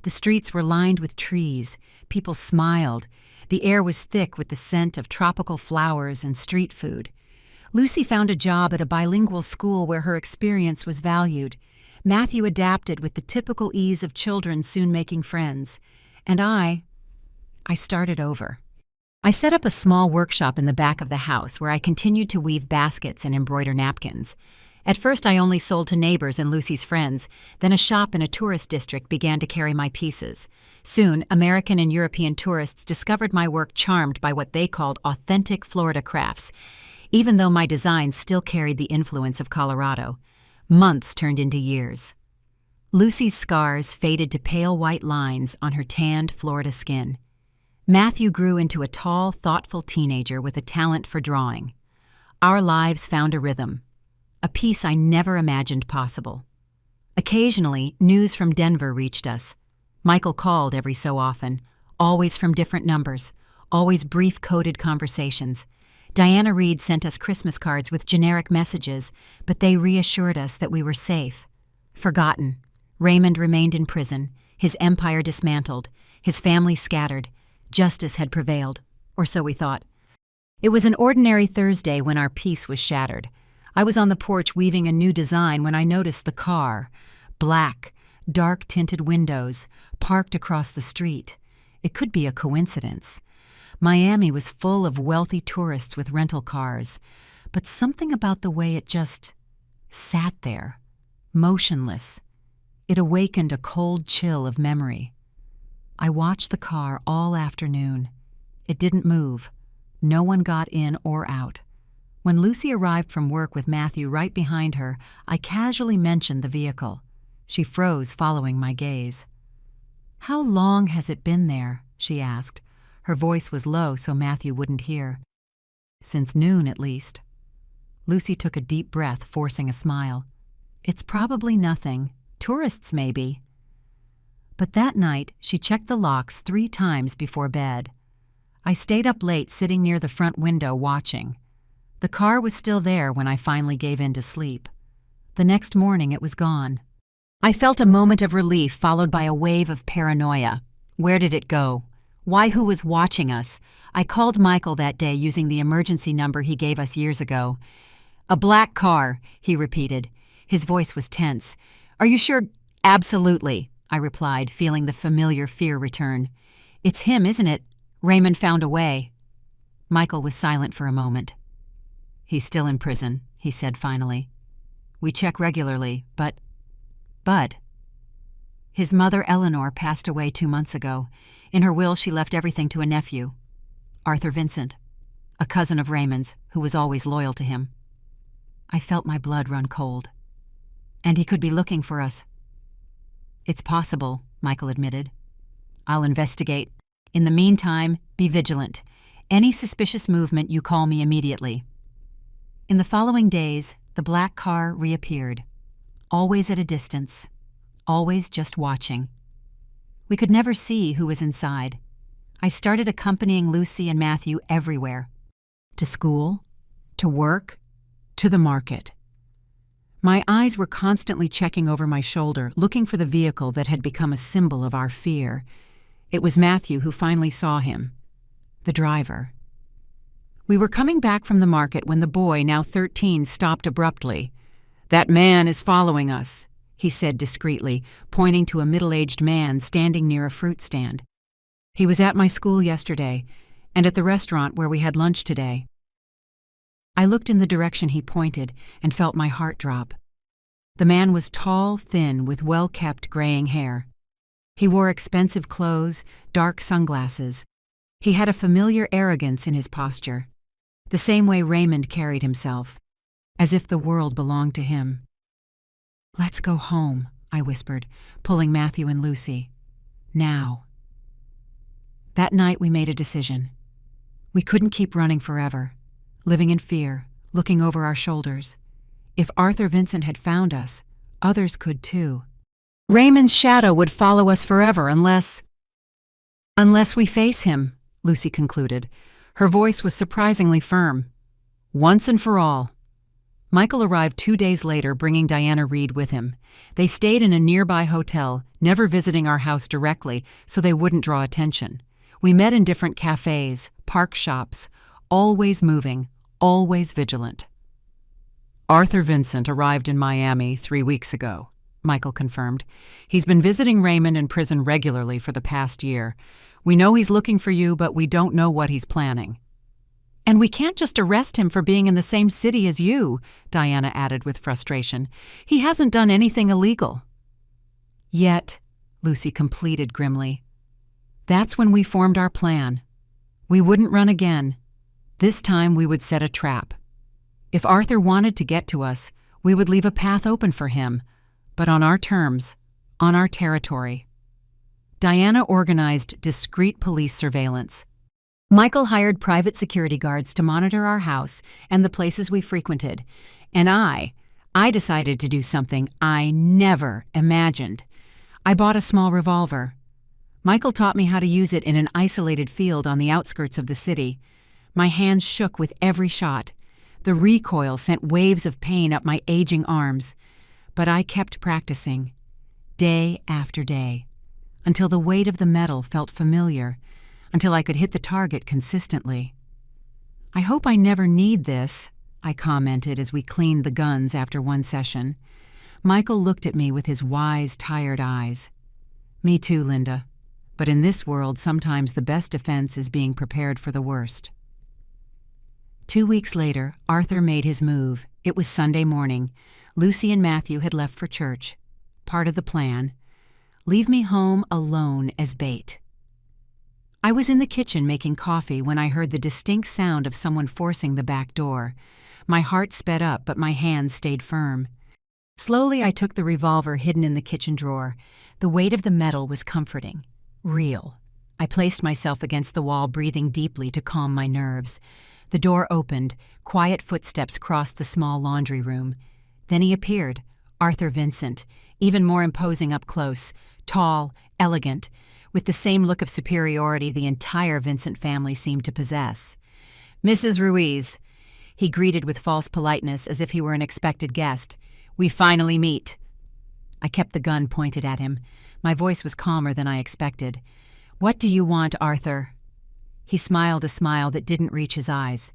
The streets were lined with trees. People smiled. The air was thick with the scent of tropical flowers and street food. Lucy found a job at a bilingual school where her experience was valued. Matthew adapted with the typical ease of children soon making friends. And I started over. I set up a small workshop in the back of the house where I continued to weave baskets and embroider napkins. At first I only sold to neighbors and Lucy's friends, then a shop in a tourist district began to carry my pieces. Soon, American and European tourists discovered my work charmed by what they called authentic Florida crafts, even though my designs still carried the influence of Colorado. Months turned into years. Lucy's scars faded to pale white lines on her tanned Florida skin. Matthew grew into a tall, thoughtful teenager with a talent for drawing. Our lives found a rhythm, a peace I never imagined possible. Occasionally, news from Denver reached us. Michael called every so often, always from different numbers, always brief coded conversations. Diana Reed sent us Christmas cards with generic messages, but they reassured us that we were safe. Forgotten. Raymond remained in prison, his empire dismantled, his family scattered. Justice had prevailed, or so we thought. It was an ordinary Thursday when our peace was shattered. I was on the porch weaving a new design when I noticed the car, black, dark-tinted windows, parked across the street. It could be a coincidence. Miami was full of wealthy tourists with rental cars, but something about the way it just sat there, motionless. It awakened a cold chill of memory. I watched the car all afternoon. It didn't move. No one got in or out. When Lucy arrived from work with Matthew right behind her, I casually mentioned the vehicle. She froze, following my gaze. "How long has it been there?" she asked. Her voice was low so Matthew wouldn't hear. "Since noon, at least." Lucy took a deep breath, forcing a smile. "It's probably nothing. Tourists, maybe." But that night, she checked the locks 3 times before bed. I stayed up late sitting near the front window watching. The car was still there when I finally gave in to sleep. The next morning it was gone. I felt a moment of relief followed by a wave of paranoia. Where did it go? Why, who was watching us? I called Michael that day using the emergency number he gave us years ago. "A black car," he repeated. His voice was tense. "Are you sure?" "Absolutely," I replied, feeling the familiar fear return. "It's him, isn't it? Raymond found a way." Michael was silent for a moment. "He's still in prison," he said finally. "We check regularly, but his mother, Eleanor, passed away 2 months ago. In her will, she left everything to a nephew, Arthur Vincent, a cousin of Raymond's who was always loyal to him." I felt my blood run cold. "And he could be looking for us." "It's possible," Michael admitted. "I'll investigate. In the meantime, be vigilant. Any suspicious movement, you call me immediately." In the following days, the black car reappeared, always at a distance, always just watching. We could never see who was inside. I started accompanying Lucy and Matthew everywhere. To school, to work, to the market. My eyes were constantly checking over my shoulder, looking for the vehicle that had become a symbol of our fear. It was Matthew who finally saw him, the driver. We were coming back from the market when the boy, now 13, stopped abruptly. "That man is following us," he said discreetly, pointing to a middle-aged man standing near a fruit stand. "He was at my school yesterday, and at the restaurant where we had lunch today." I looked in the direction he pointed and felt my heart drop. The man was tall, thin, with well-kept graying hair. He wore expensive clothes, dark sunglasses. He had a familiar arrogance in his posture, the same way Raymond carried himself, as if the world belonged to him. "Let's go home," I whispered, pulling Matthew and Lucy. "Now." That night we made a decision. We couldn't keep running forever, living in fear, looking over our shoulders. If Arthur Vincent had found us, others could too. Raymond's shadow would follow us forever unless we face him, Lucy concluded. Her voice was surprisingly firm. "Once and for all." Michael arrived 2 days later, bringing Diana Reed with him. They stayed in a nearby hotel, never visiting our house directly so they wouldn't draw attention. We met in different cafes, park shops, always moving, always vigilant. Arthur Vincent arrived in Miami 3 weeks ago, Michael confirmed. He's been visiting Raymond in prison regularly for the past year. We know he's looking for you, but we don't know what he's planning. And we can't just arrest him for being in the same city as you, Diana added with frustration. He hasn't done anything illegal. Yet, Lucy completed grimly. That's when we formed our plan. We wouldn't run again. This time we would set a trap. If Arthur wanted to get to us, we would leave a path open for him, but on our terms, on our territory. Diana organized discreet police surveillance. Michael hired private security guards to monitor our house and the places we frequented, and I decided to do something I never imagined. I bought a small revolver. Michael taught me how to use it in an isolated field on the outskirts of the city. My hands shook with every shot. The recoil sent waves of pain up my aging arms. But I kept practicing, day after day, until the weight of the metal felt familiar, until I could hit the target consistently. I hope I never need this, I commented as we cleaned the guns after one session. Michael looked at me with his wise, tired eyes. Me too, Linda. But in this world, sometimes the best defense is being prepared for the worst. 2 weeks later, Arthur made his move. It was Sunday morning. Lucy and Matthew had left for church. Part of the plan. Leave me home alone as bait. I was in the kitchen making coffee when I heard the distinct sound of someone forcing the back door. My heart sped up, but my hands stayed firm. Slowly, I took the revolver hidden in the kitchen drawer. The weight of the metal was comforting. Real. I placed myself against the wall, breathing deeply to calm my nerves. The door opened. Quiet footsteps crossed the small laundry room. Then he appeared, Arthur Vincent, even more imposing up close, tall, elegant, with the same look of superiority the entire Vincent family seemed to possess. "Mrs. Ruiz," he greeted with false politeness as if he were an expected guest. "We finally meet." I kept the gun pointed at him. My voice was calmer than I expected. "What do you want, Arthur?" He smiled a smile that didn't reach his eyes.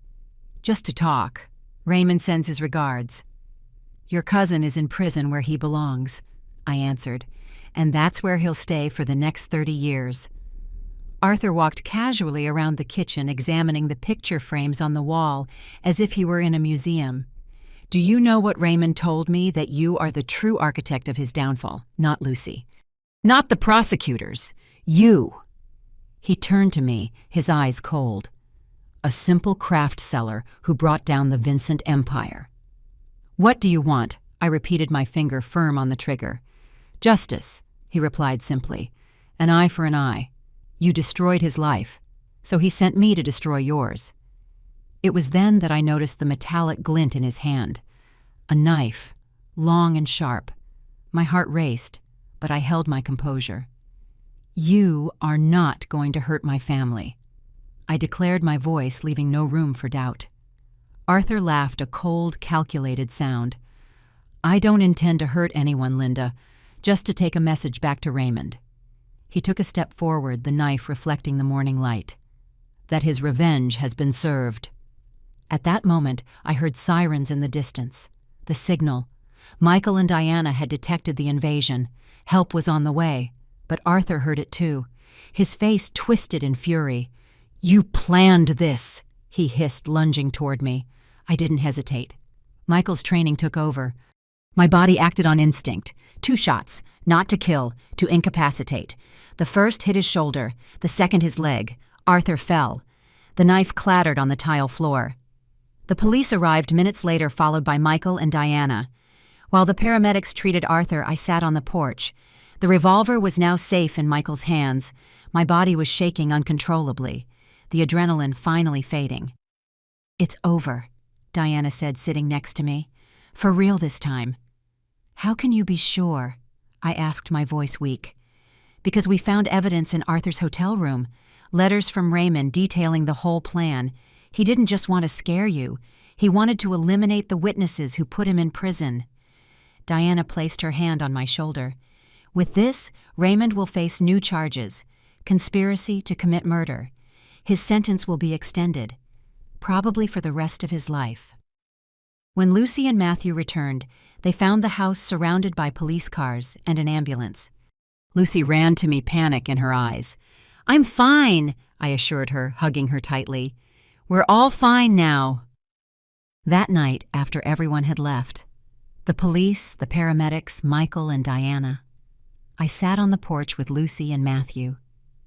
"Just to talk. Raymond sends his regards." "Your cousin is in prison where he belongs," I answered, "and that's where he'll stay for the next 30 years. Arthur walked casually around the kitchen, examining the picture frames on the wall as if he were in a museum. "Do you know what Raymond told me, that you are the true architect of his downfall, not Lucy? Not the prosecutors. You." He turned to me, his eyes cold. "A simple craft seller who brought down the Vincent empire." "What do you want?" I repeated, my finger firm on the trigger. "Justice," he replied simply. "An eye for an eye. You destroyed his life, so he sent me to destroy yours." It was then that I noticed the metallic glint in his hand. A knife, long and sharp. My heart raced, but I held my composure. "You are not going to hurt my family," I declared, my voice leaving no room for doubt. Arthur laughed, a cold, calculated sound. "I don't intend to hurt anyone, Linda, just to take a message back to Raymond." He took a step forward, the knife reflecting the morning light. "That his revenge has been served." At that moment, I heard sirens in the distance. The signal. Michael and Diana had detected the invasion. Help was on the way, but Arthur heard it too. His face twisted in fury. "You planned this," he hissed, lunging toward me. I didn't hesitate. Michael's training took over. My body acted on instinct. 2 shots, not to kill, to incapacitate. The first hit his shoulder, the second his leg. Arthur fell. The knife clattered on the tile floor. The police arrived minutes later, followed by Michael and Diana. While the paramedics treated Arthur, I sat on the porch. The revolver was now safe in Michael's hands. My body was shaking uncontrollably, the adrenaline finally fading. "It's over," Diana said, sitting next to me. "For real this time." "How can you be sure?" I asked, my voice weak. "Because we found evidence in Arthur's hotel room, letters from Raymond detailing the whole plan. He didn't just want to scare you. He wanted to eliminate the witnesses who put him in prison." Diana placed her hand on my shoulder. "With this, Raymond will face new charges, conspiracy to commit murder. His sentence will be extended, probably for the rest of his life." When Lucy and Matthew returned, they found the house surrounded by police cars and an ambulance. Lucy ran to me, panic in her eyes. "I'm fine," I assured her, hugging her tightly. "We're all fine now." That night, after everyone had left, the police, the paramedics, Michael and Diana, I sat on the porch with Lucy and Matthew.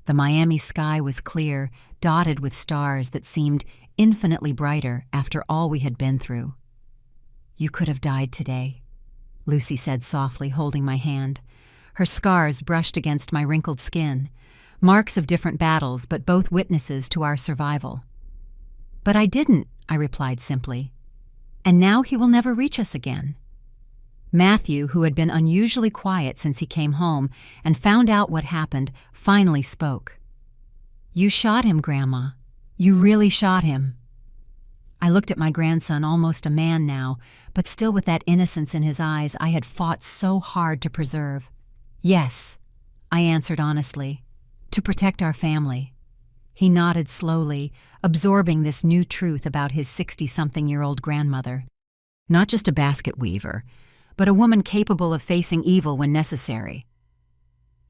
The Miami sky was clear, dotted with stars that seemed infinitely brighter after all we had been through. "You could have died today," Lucy said softly, holding my hand. Her scars brushed against my wrinkled skin, marks of different battles, but both witnesses to our survival. "But I didn't," I replied simply. "And now he will never reach us again." Matthew, who had been unusually quiet since he came home and found out what happened, finally spoke. "You shot him, Grandma. You really shot him." I looked at my grandson, almost a man now, but still with that innocence in his eyes I had fought so hard to preserve. "Yes," I answered honestly, "to protect our family." He nodded slowly, absorbing this new truth about his 60-something-year-old grandmother. Not just a basket weaver, but a woman capable of facing evil when necessary.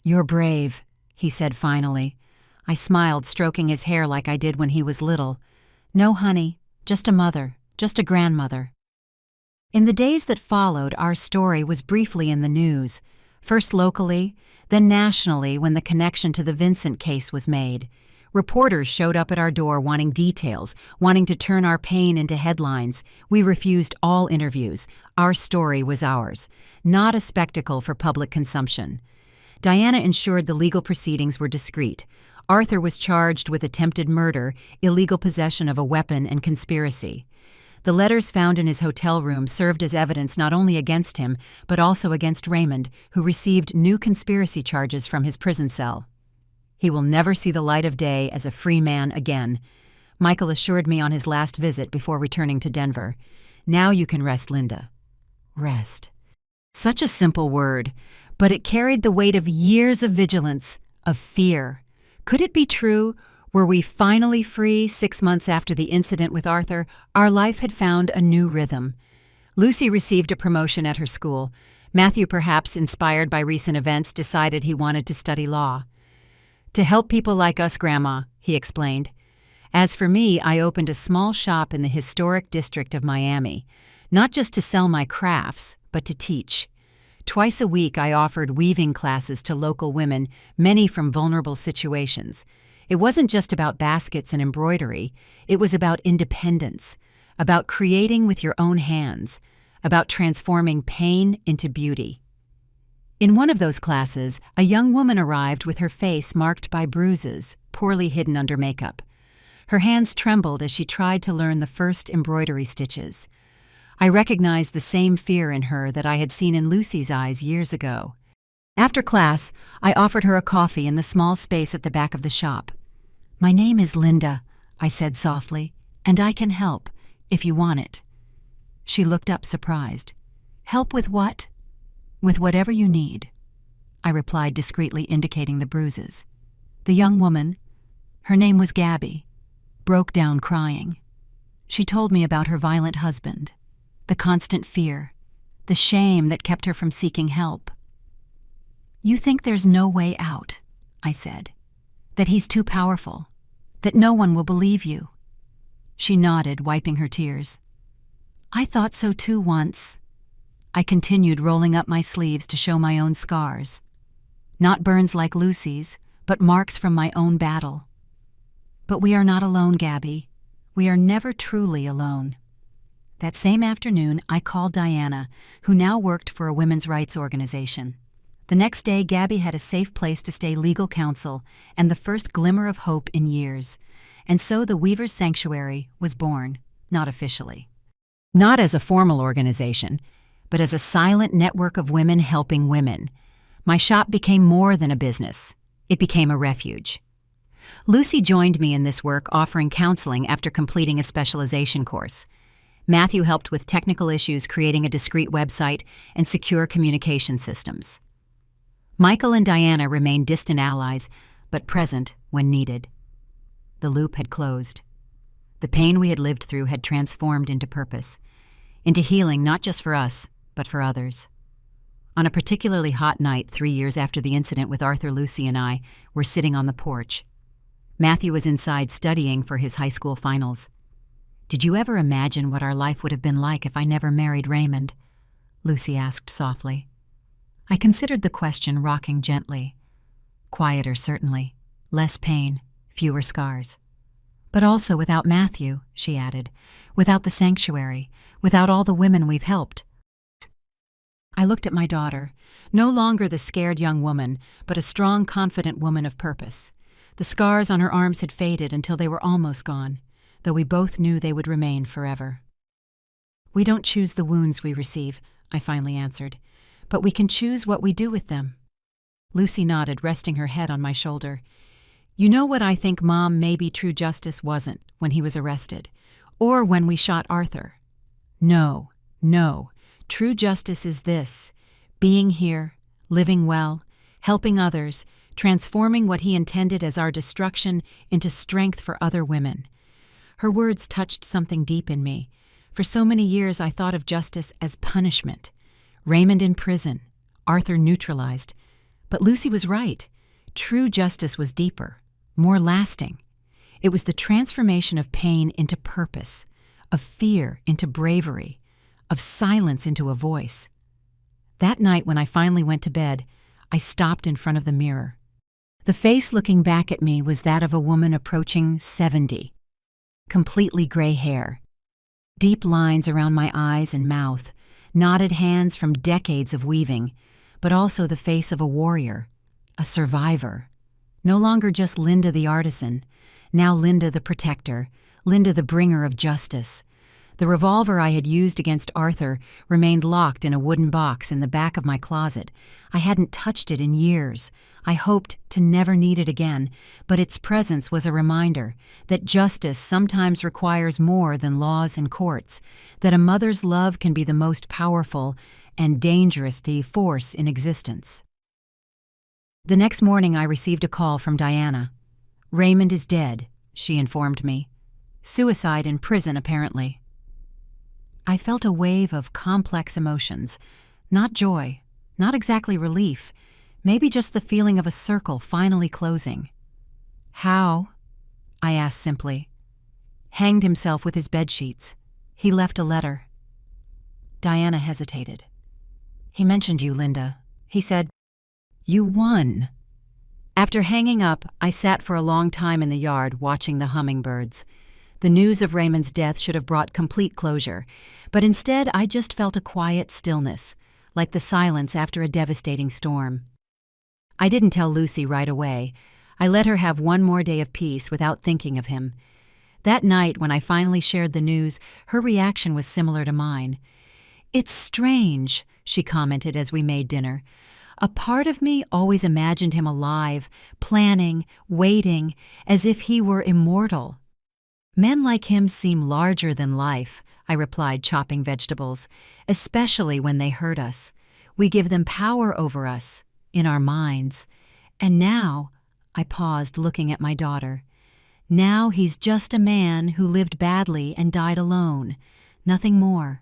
"You're brave," he said finally. I smiled, stroking his hair like I did when he was little. "No, honey, just a mother, just a grandmother." In the days that followed, our story was briefly in the news, first locally, then nationally when the connection to the Vincent case was made. Reporters showed up at our door wanting details, wanting to turn our pain into headlines. We refused all interviews. Our story was ours, not a spectacle for public consumption. Diana ensured the legal proceedings were discreet. Arthur was charged with attempted murder, illegal possession of a weapon, and conspiracy. The letters found in his hotel room served as evidence not only against him, but also against Raymond, who received new conspiracy charges from his prison cell. He will never see the light of day as a free man again, Michael assured me on his last visit before returning to Denver. "Now you can rest, Linda." Rest. Such a simple word, but it carried the weight of years of vigilance, of fear. Could it be true? Were we finally free 6 months after the incident with Arthur? Our life had found a new rhythm. Lucy received a promotion at her school. Matthew, perhaps inspired by recent events, decided he wanted to study law. "To help people like us, Grandma," he explained. As for me, I opened a small shop in the historic district of Miami, not just to sell my crafts, but to teach. Twice a week I offered weaving classes to local women, many from vulnerable situations. It wasn't just about baskets and embroidery, it was about independence, about creating with your own hands, about transforming pain into beauty. In one of those classes, a young woman arrived with her face marked by bruises, poorly hidden under makeup. Her hands trembled as she tried to learn the first embroidery stitches. I recognized the same fear in her that I had seen in Lucy's eyes years ago. After class, I offered her a coffee in the small space at the back of the shop. "My name is Linda," I said softly, "and I can help, if you want it." She looked up surprised. "Help with what?" "With whatever you need," I replied discreetly, indicating the bruises. The young woman, her name was Gabby, broke down crying. She told me about her violent husband, the constant fear, the shame that kept her from seeking help. "You think there's no way out," I said, "that he's too powerful, that no one will believe you." She nodded, wiping her tears. "I thought so too once." I continued, rolling up my sleeves to show my own scars. Not burns like Lucy's, but marks from my own battle. "But we are not alone, Gabby. We are never truly alone." That same afternoon, I called Diana, who now worked for a women's rights organization. The next day, Gabby had a safe place to stay, legal counsel, and the first glimmer of hope in years. And so the Weavers' Sanctuary was born, not officially. Not as a formal organization, but as a silent network of women helping women. My shop became more than a business. It became a refuge. Lucy joined me in this work, offering counseling after completing a specialization course. Matthew helped with technical issues, creating a discreet website and secure communication systems. Michael and Diana remained distant allies, but present when needed. The loop had closed. The pain we had lived through had transformed into purpose. into healing not just for us, but for others. On a particularly hot night 3 years after the incident with Arthur, Lucy and I were sitting on the porch. Matthew was inside studying for his high school finals. "Did you ever imagine what our life would have been like if I never married Raymond?" Lucy asked softly. I considered the question, rocking gently. Quieter, certainly. Less pain, fewer scars. "But also without Matthew," she added. "Without the sanctuary, without all the women we've helped." I looked at my daughter, no longer the scared young woman, but a strong, confident woman of purpose. The scars on her arms had faded until they were almost gone, though we both knew they would remain forever. "We don't choose the wounds we receive," I finally answered, "but we can choose what we do with them." Lucy nodded, resting her head on my shoulder. "You know what I think, Mom, maybe true justice wasn't when he was arrested, or when we shot Arthur. No. True justice is this: being here, living well, helping others, transforming what he intended as our destruction into strength for other women." Her words touched something deep in me. For so many years I thought of justice as punishment. Raymond in prison, Arthur neutralized. But Lucy was right. True justice was deeper, more lasting. It was the transformation of pain into purpose, of fear into bravery, of silence into a voice. That night when I finally went to bed, I stopped in front of the mirror. The face looking back at me was that of a woman approaching 70. Completely gray hair. Deep lines around my eyes and mouth, knotted hands from decades of weaving, but also the face of a warrior, a survivor. No longer just Linda the artisan, now Linda the protector, Linda the bringer of justice. The revolver I had used against Arthur remained locked in a wooden box in the back of my closet. I hadn't touched it in years. I hoped to never need it again, but its presence was a reminder that justice sometimes requires more than laws and courts, that a mother's love can be the most powerful and dangerous force in existence. The next morning I received a call from Diana. "Raymond is dead," she informed me. "Suicide in prison, apparently." I felt a wave of complex emotions. Not joy, not exactly relief, maybe just the feeling of a circle finally closing. "How?" I asked simply. "Hanged himself with his bedsheets. He left a letter." Diana hesitated. "He mentioned you, Linda. He said, 'You won.'" After hanging up, I sat for a long time in the yard watching the hummingbirds. The news of Raymond's death should have brought complete closure, but instead I just felt a quiet stillness, like the silence after a devastating storm. I didn't tell Lucy right away. I let her have one more day of peace without thinking of him. That night, when I finally shared the news, her reaction was similar to mine. "It's strange," she commented as we made dinner. "A part of me always imagined him alive, planning, waiting, as if he were immortal." "Men like him seem larger than life," I replied, chopping vegetables, "especially when they hurt us. We give them power over us, in our minds. And now," I paused, looking at my daughter, "now he's just a man who lived badly and died alone. Nothing more."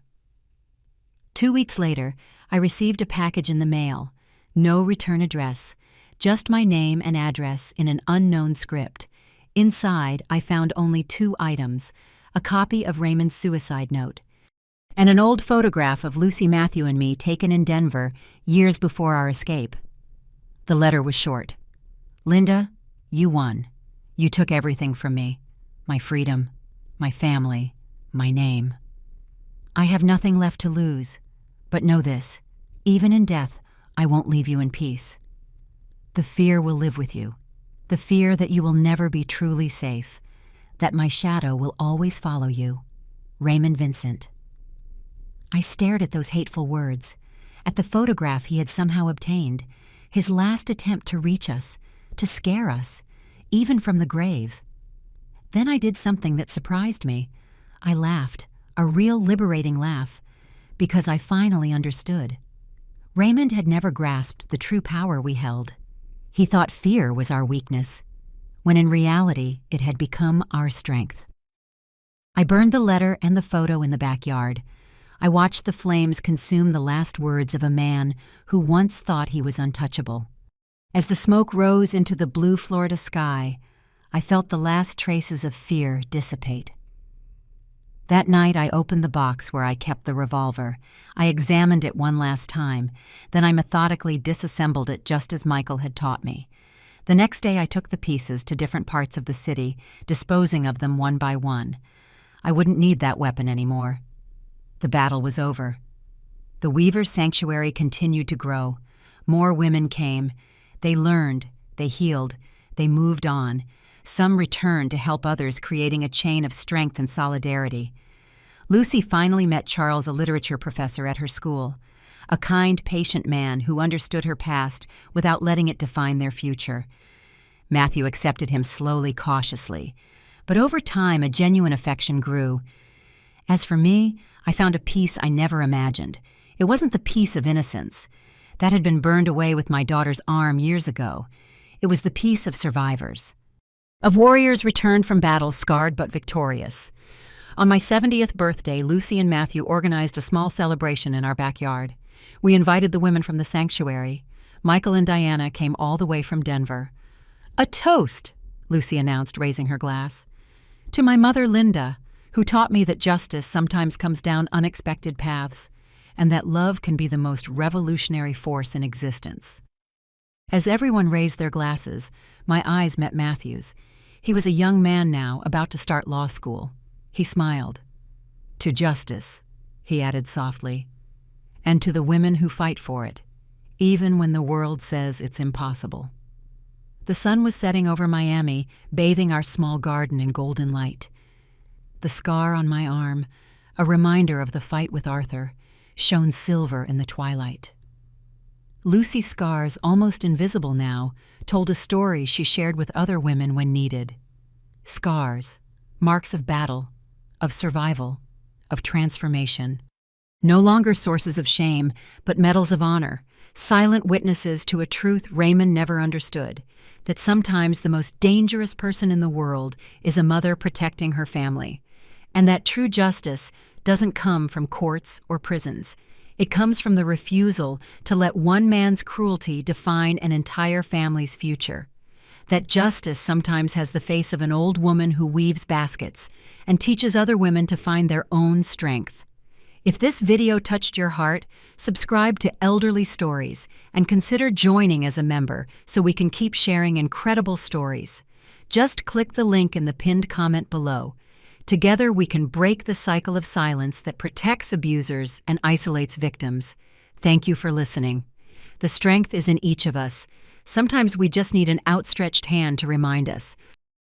2 weeks later, I received a package in the mail. No return address, just my name and address in an unknown script. Inside, I found only 2 items: a copy of Raymond's suicide note and an old photograph of Lucy, Matthew, and me taken in Denver years before our escape. The letter was short. "Linda, you won. You took everything from me. My freedom, my family, my name. I have nothing left to lose, but know this: even in death, I won't leave you in peace. The fear will live with you. The fear that you will never be truly safe, that my shadow will always follow you. Raymond Vincent." I stared at those hateful words, at the photograph he had somehow obtained, his last attempt to reach us, to scare us, even from the grave. Then I did something that surprised me. I laughed, a real liberating laugh, because I finally understood. Raymond had never grasped the true power we held. He thought fear was our weakness, when in reality it had become our strength. I burned the letter and the photo in the backyard. I watched the flames consume the last words of a man who once thought he was untouchable. As the smoke rose into the blue Florida sky, I felt the last traces of fear dissipate. That night I opened the box where I kept the revolver. I examined it one last time, then I methodically disassembled it just as Michael had taught me. The next day I took the pieces to different parts of the city, disposing of them one by one. I wouldn't need that weapon anymore. The battle was over. The Weavers' sanctuary continued to grow. More women came. They learned, they healed, they moved on. Some returned to help others, creating a chain of strength and solidarity. Lucy finally met Charles, a literature professor at her school, a kind, patient man who understood her past without letting it define their future. Matthew accepted him slowly, cautiously, but over time a genuine affection grew. As for me, I found a peace I never imagined. It wasn't the peace of innocence. That had been burned away with my daughter's arm years ago. It was the peace of survivors. Of warriors returned from battle scarred but victorious. On my 70th birthday, Lucy and Matthew organized a small celebration in our backyard. We invited the women from the sanctuary. Michael and Diana came all the way from Denver. "A toast," Lucy announced, raising her glass. "To my mother, Linda, who taught me that justice sometimes comes down unexpected paths, and that love can be the most revolutionary force in existence." As everyone raised their glasses, my eyes met Matthew's. He was a young man now, about to start law school. He smiled. "To justice," he added softly, "and to the women who fight for it, even when the world says it's impossible." The sun was setting over Miami, bathing our small garden in golden light. The scar on my arm, a reminder of the fight with Arthur, shone silver in the twilight. Lucy's scars, almost invisible now, told a story she shared with other women when needed. Scars, marks of battle, of survival, of transformation. No longer sources of shame, but medals of honor, silent witnesses to a truth Raymond never understood, that sometimes the most dangerous person in the world is a mother protecting her family, and that true justice doesn't come from courts or prisons. It comes from the refusal to let one man's cruelty define an entire family's future. That justice sometimes has the face of an old woman who weaves baskets and teaches other women to find their own strength. If this video touched your heart, subscribe to Elderly Stories and consider joining as a member so we can keep sharing incredible stories. Just click the link in the pinned comment below. Together we can break the cycle of silence that protects abusers and isolates victims. Thank you for listening. The strength is in each of us. Sometimes we just need an outstretched hand to remind us,